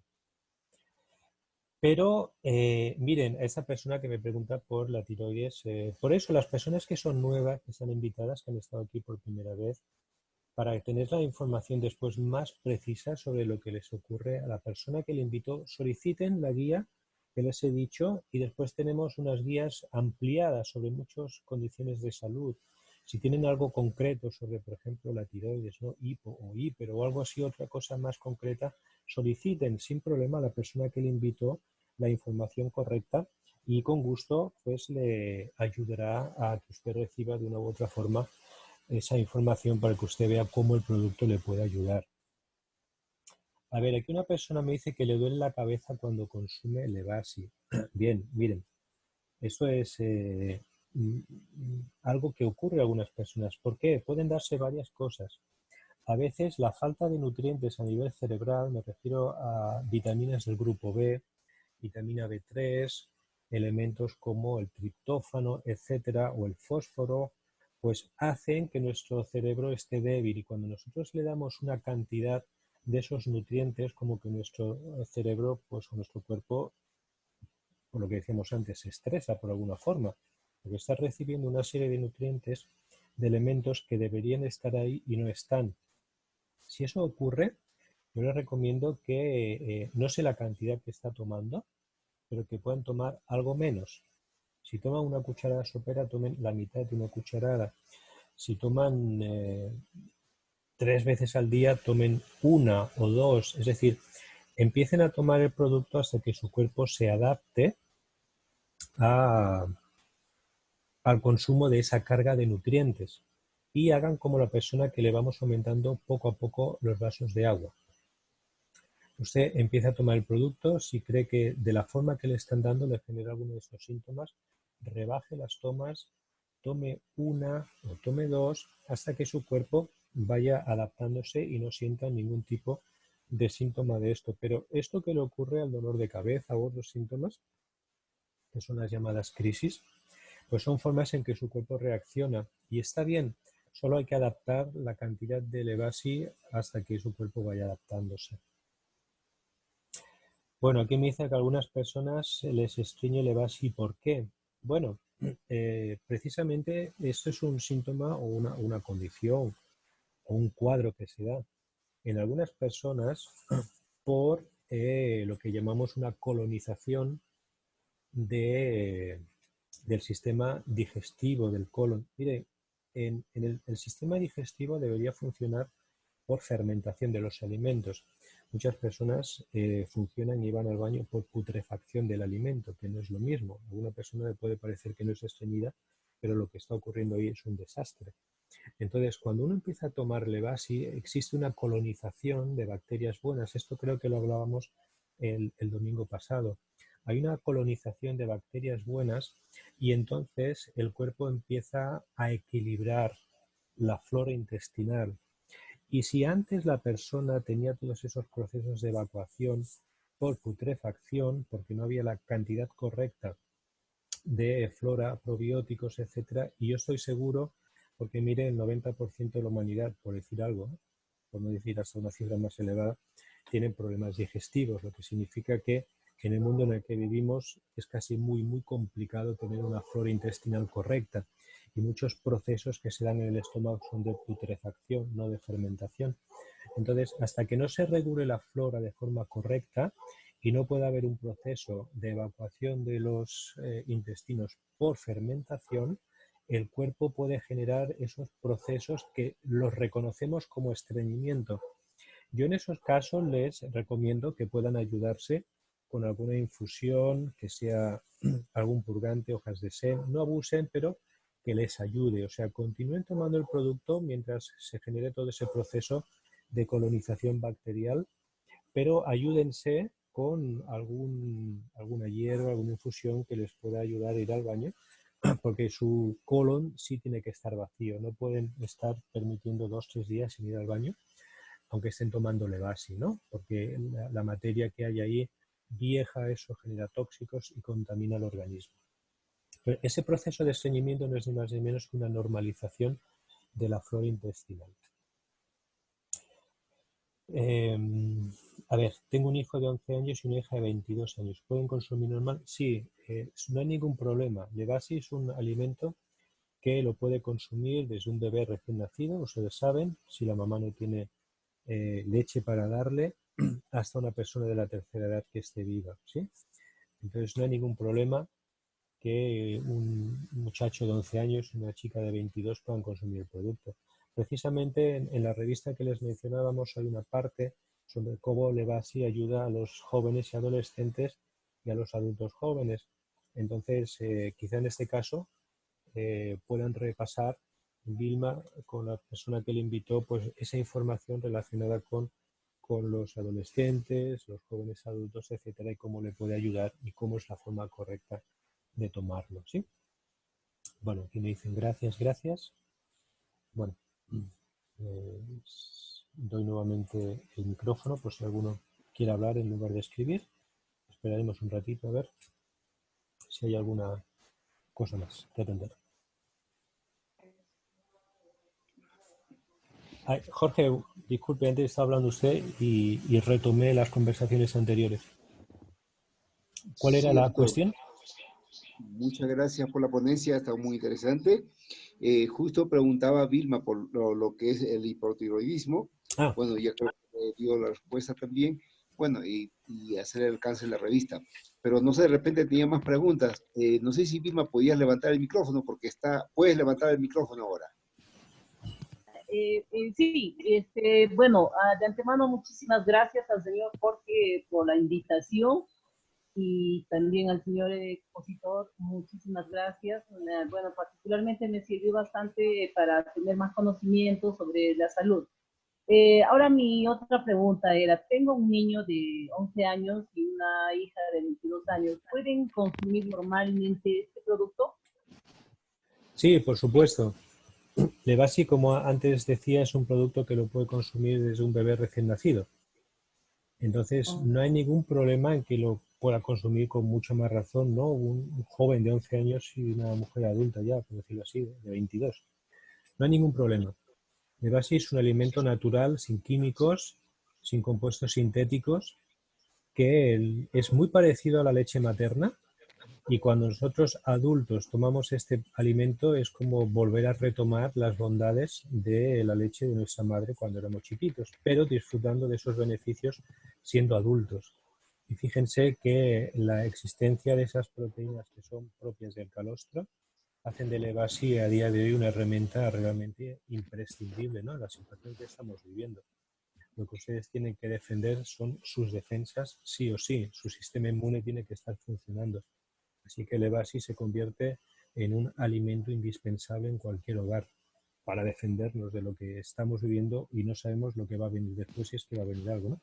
Pero miren, a esa persona que me pregunta por la tiroides, por eso las personas que son nuevas, que están invitadas, que han estado aquí por primera vez, para tener la información después más precisa sobre lo que les ocurre a la persona que le invitó, soliciten la guía que les he dicho y después tenemos unas guías ampliadas sobre muchas condiciones de salud. Si tienen algo concreto sobre, por ejemplo, la tiroides, ¿no? Hipo o hiper o algo así, otra cosa más concreta, soliciten sin problema a la persona que le invitó la información correcta y con gusto pues le ayudará a que usted reciba de una u otra forma esa información para que usted vea cómo el producto le puede ayudar. A ver, aquí una persona me dice que le duele la cabeza cuando consume Levasi. Bien, miren, eso es algo que ocurre a algunas personas. ¿Por qué? Pueden darse varias cosas. A veces la falta de nutrientes a nivel cerebral, me refiero a vitaminas del grupo B, vitamina B3, elementos como el triptófano, etcétera, o el fósforo, pues hacen que nuestro cerebro esté débil y cuando nosotros le damos una cantidad de esos nutrientes, como que nuestro cerebro, pues o nuestro cuerpo, por lo que decíamos antes, se estresa por alguna forma, porque está recibiendo una serie de nutrientes, de elementos que deberían estar ahí y no están. Si eso ocurre, yo les recomiendo que no sé la cantidad que está tomando, pero que puedan tomar algo menos. Si toman una cucharada sopera, tomen la mitad de una cucharada. Si toman 3 veces al día, tomen una o dos. Es decir, empiecen a tomar el producto hasta que su cuerpo se adapte al consumo de esa carga de nutrientes y hagan como la persona que le vamos aumentando poco a poco los vasos de agua. Usted empieza a tomar el producto, si cree que de la forma que le están dando le genera alguno de estos síntomas, rebaje las tomas, tome una o tome dos hasta que su cuerpo vaya adaptándose y no sienta ningún tipo de síntoma de esto. Pero esto que le ocurre al dolor de cabeza u otros síntomas, que son las llamadas crisis, pues son formas en que su cuerpo reacciona y está bien, solo hay que adaptar la cantidad de Levasi hasta que su cuerpo vaya adaptándose. Bueno, aquí me dice que a algunas personas les estreñe Levasi. ¿Por qué? Bueno, precisamente esto es un síntoma o una condición o un cuadro que se da en algunas personas por lo que llamamos una colonización del sistema digestivo del colon. Mire, en el sistema digestivo debería funcionar por fermentación de los alimentos. Muchas personas funcionan y van al baño por putrefacción del alimento, que no es lo mismo. A alguna persona le puede parecer que no es estreñida, pero lo que está ocurriendo ahí es un desastre. Entonces, cuando uno empieza a tomar Levasi, existe una colonización de bacterias buenas. Esto creo que lo hablábamos el domingo pasado. Hay una colonización de bacterias buenas y entonces el cuerpo empieza a equilibrar la flora intestinal. Y si antes la persona tenía todos esos procesos de evacuación por putrefacción, porque no había la cantidad correcta de flora, probióticos, etcétera, y yo estoy seguro, porque mire, el 90% de la humanidad, por decir algo, por no decir hasta una cifra más elevada, tienen problemas digestivos, lo que significa que en el mundo en el que vivimos es casi muy complicado tener una flora intestinal correcta y muchos procesos que se dan en el estómago son de putrefacción, no de fermentación. Entonces, hasta que no se regule la flora de forma correcta y no pueda haber un proceso de evacuación de los intestinos por fermentación, el cuerpo puede generar esos procesos que los reconocemos como estreñimiento. Yo en esos casos les recomiendo que puedan ayudarse con alguna infusión, que sea algún purgante, hojas de sen, no abusen, pero que les ayude. O sea, continúen tomando el producto mientras se genere todo ese proceso de colonización bacterial, pero ayúdense con alguna hierba, alguna infusión que les pueda ayudar a ir al baño, porque su colon sí tiene que estar vacío. No pueden estar permitiendo 2 o 3 días sin ir al baño, aunque estén tomando Levasi, ¿no? Porque la materia que hay ahí vieja, eso genera tóxicos y contamina el organismo. Pero ese proceso de estreñimiento no es ni más ni menos que una normalización de la flora intestinal. A ver, tengo un hijo de 11 años y una hija de 22 años. ¿Pueden consumir normal? Sí, no hay ningún problema. Levasi es un alimento que lo puede consumir desde un bebé recién nacido, ustedes saben, si la mamá no tiene leche para darle, hasta una persona de la tercera edad que esté viva, ¿sí? Entonces no hay ningún problema que un muchacho de 11 años y una chica de 22 puedan consumir el producto. Precisamente en la revista que les mencionábamos hay una parte sobre cómo Levasi ayuda a los jóvenes y adolescentes y a los adultos jóvenes. Entonces, quizá en este caso puedan repasar Vilma con la persona que le invitó, pues esa información relacionada con con los adolescentes, los jóvenes adultos, etcétera, y cómo le puede ayudar y cómo es la forma correcta de tomarlo, ¿sí? Bueno, aquí me dicen gracias, gracias. Bueno, doy nuevamente el micrófono por si alguno quiere hablar en lugar de escribir. Esperaremos un ratito a ver si hay alguna cosa más que atender. Ay, Jorge, disculpe, antes estaba hablando usted y retomé las conversaciones anteriores. ¿Cuál era la Cierto. cuestión? Muchas gracias por la ponencia, está muy interesante. Justo preguntaba Vilma por lo que es el hipotiroidismo. Ah, Bueno, ya creo que dio la respuesta también. Bueno, y hacer el alcance de la revista. Pero no sé, de repente tenía más preguntas. No sé si Vilma podías levantar el micrófono, porque puedes levantar el micrófono ahora. Sí, bueno, de antemano muchísimas gracias al señor Jorge por la invitación y también al señor expositor, muchísimas gracias. Bueno, particularmente me sirvió bastante para tener más conocimiento sobre la salud. Ahora mi otra pregunta era, tengo un niño de 11 años y una hija de 22 años. ¿Pueden consumir normalmente este producto? sí, por supuesto. Levasi, como antes decía, es un producto que lo puede consumir desde un bebé recién nacido. Entonces, no hay ningún problema en que lo pueda consumir con mucha más razón, ¿no? Un joven de 11 años y una mujer adulta ya, por decirlo así, de 22. No hay ningún problema. Levasi es un alimento natural, sin químicos, sin compuestos sintéticos, que es muy parecido a la leche materna. Y cuando nosotros adultos tomamos este alimento es como volver a retomar las bondades de la leche de nuestra madre cuando éramos chiquitos, pero disfrutando de esos beneficios siendo adultos. Y fíjense que la existencia de esas proteínas que son propias del calostro hacen de Levasi a día de hoy una herramienta realmente imprescindible, ¿no?, en la situación que estamos viviendo. Lo que ustedes tienen que defender son sus defensas sí o sí. Su sistema inmune tiene que estar funcionando. Así que Levasi se convierte en un alimento indispensable en cualquier hogar para defendernos de lo que estamos viviendo y no sabemos lo que va a venir después, si es que va a venir algo, ¿no?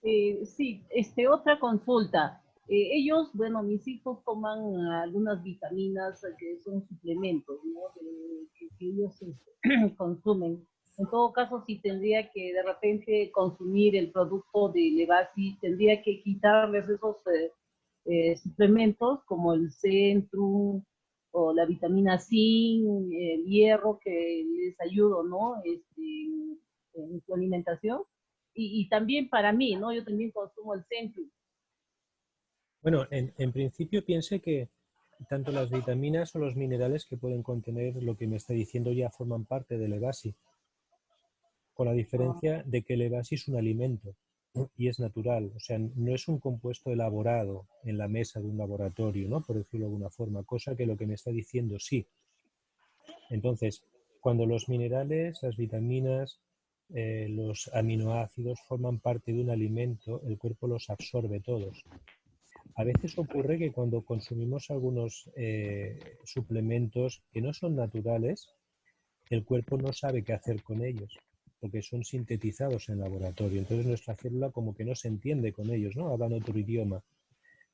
Sí, otra consulta. Ellos, bueno, mis hijos toman algunas vitaminas que son suplementos, ¿no? Que ellos consumen. En todo caso, si tendría que de repente consumir el producto de Levasi, tendría que quitarles esos suplementos como el Centrum o la vitamina zinc, el hierro que les ayuda, ¿no? En su alimentación. Y también para mí, ¿no? Yo también consumo el Centrum. Bueno, en principio piense que tanto las vitaminas o los minerales que pueden contener lo que me está diciendo ya forman parte del Levasi, con la diferencia de que el Levasi es un alimento y es natural, o sea, no es un compuesto elaborado en la mesa de un laboratorio, ¿no?, por decirlo de alguna forma, cosa que lo que me está diciendo sí. Entonces, cuando los minerales, las vitaminas, los aminoácidos forman parte de un alimento, el cuerpo los absorbe todos. A veces ocurre que cuando consumimos algunos suplementos que no son naturales, el cuerpo no sabe qué hacer con ellos, porque son sintetizados en laboratorio. Entonces nuestra célula como que no se entiende con ellos, ¿no? Hablan otro idioma.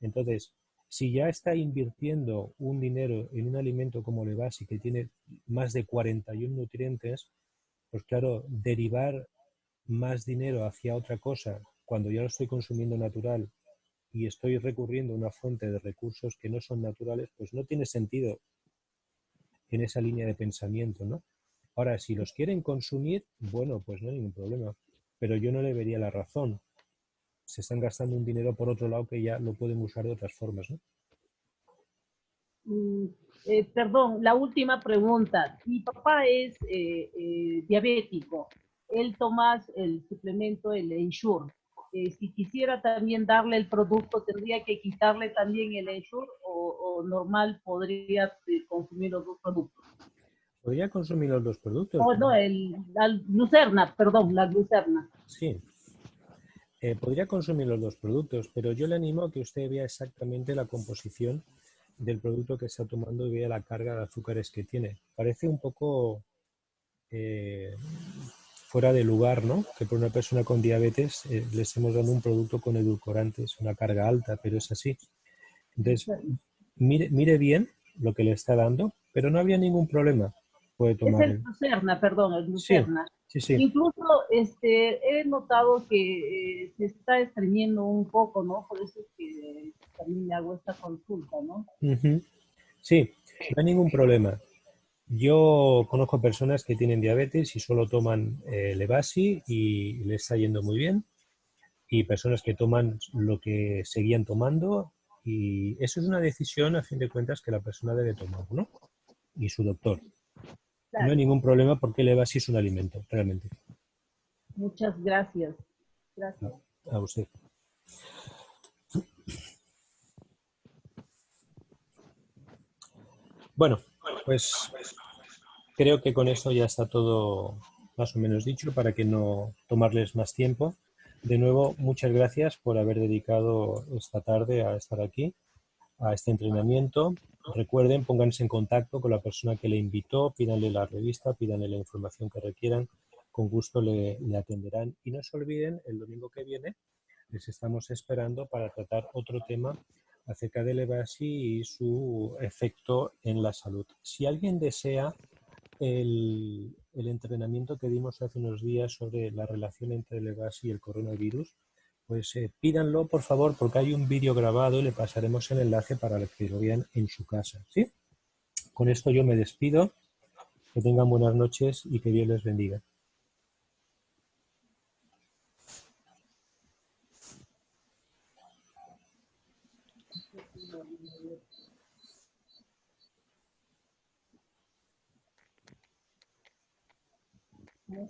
Entonces, si ya está invirtiendo un dinero en un alimento como Levasi, que tiene más de 41 nutrientes, pues claro, derivar más dinero hacia otra cosa cuando ya lo estoy consumiendo natural y estoy recurriendo a una fuente de recursos que no son naturales, pues no tiene sentido en esa línea de pensamiento, ¿no? Ahora, si los quieren consumir, bueno, pues no hay ningún problema, pero yo no le vería la razón. Se están gastando un dinero por otro lado que ya lo pueden usar de otras formas, ¿no? Perdón, la última pregunta. Mi papá es diabético. Él toma el suplemento, el Ensure. Si quisiera también darle el producto, ¿tendría que quitarle también el Ensure o normal podría consumir los dos productos? Podría consumir los dos productos. Oh, no, la glucerna, perdón, la glucerna. Sí, podría consumir los dos productos, pero yo le animo a que usted vea exactamente la composición del producto que está tomando y vea la carga de azúcares que tiene. Parece un poco fuera de lugar, ¿no? Que por una persona con diabetes le estemos dando un producto con edulcorantes, una carga alta, pero es así. Entonces, mire bien lo que le está dando, pero no habría ningún problema. Puede Es tomar el Lucerna, perdón, el Sí, Lucerna. sí, sí. Incluso he notado que se está estreñiendo un poco, ¿no? Por eso es que también le hago esta consulta, ¿no? Ujú. Sí, no hay ningún problema. Yo conozco personas que tienen diabetes y solo toman Levasi y le está yendo muy bien. Y personas que toman lo que seguían tomando. Y eso es una decisión, a fin de cuentas, que la persona debe tomar, ¿no? Y su doctor. Y no hay Claro. ningún problema porque Levasi es un alimento, realmente. Muchas gracias. Gracias. A usted. Bueno, pues creo que con esto ya está todo más o menos dicho para que no tomarles más tiempo. De nuevo, muchas gracias por haber dedicado esta tarde a estar aquí, a este entrenamiento. Recuerden, pónganse en contacto con la persona que le invitó, pídanle la revista, pídanle la información que requieran, con gusto le atenderán. Y no se olviden, el domingo que viene les estamos esperando para tratar otro tema acerca del Levasi y su efecto en la salud. Si alguien desea el entrenamiento que dimos hace unos días sobre la relación entre el Levasi y el coronavirus, pues pídanlo por favor porque hay un vídeo grabado y le pasaremos el enlace para que lo vean en su casa. ¿Sí? Con esto yo me despido. Que tengan buenas noches y que Dios les bendiga. ¿No?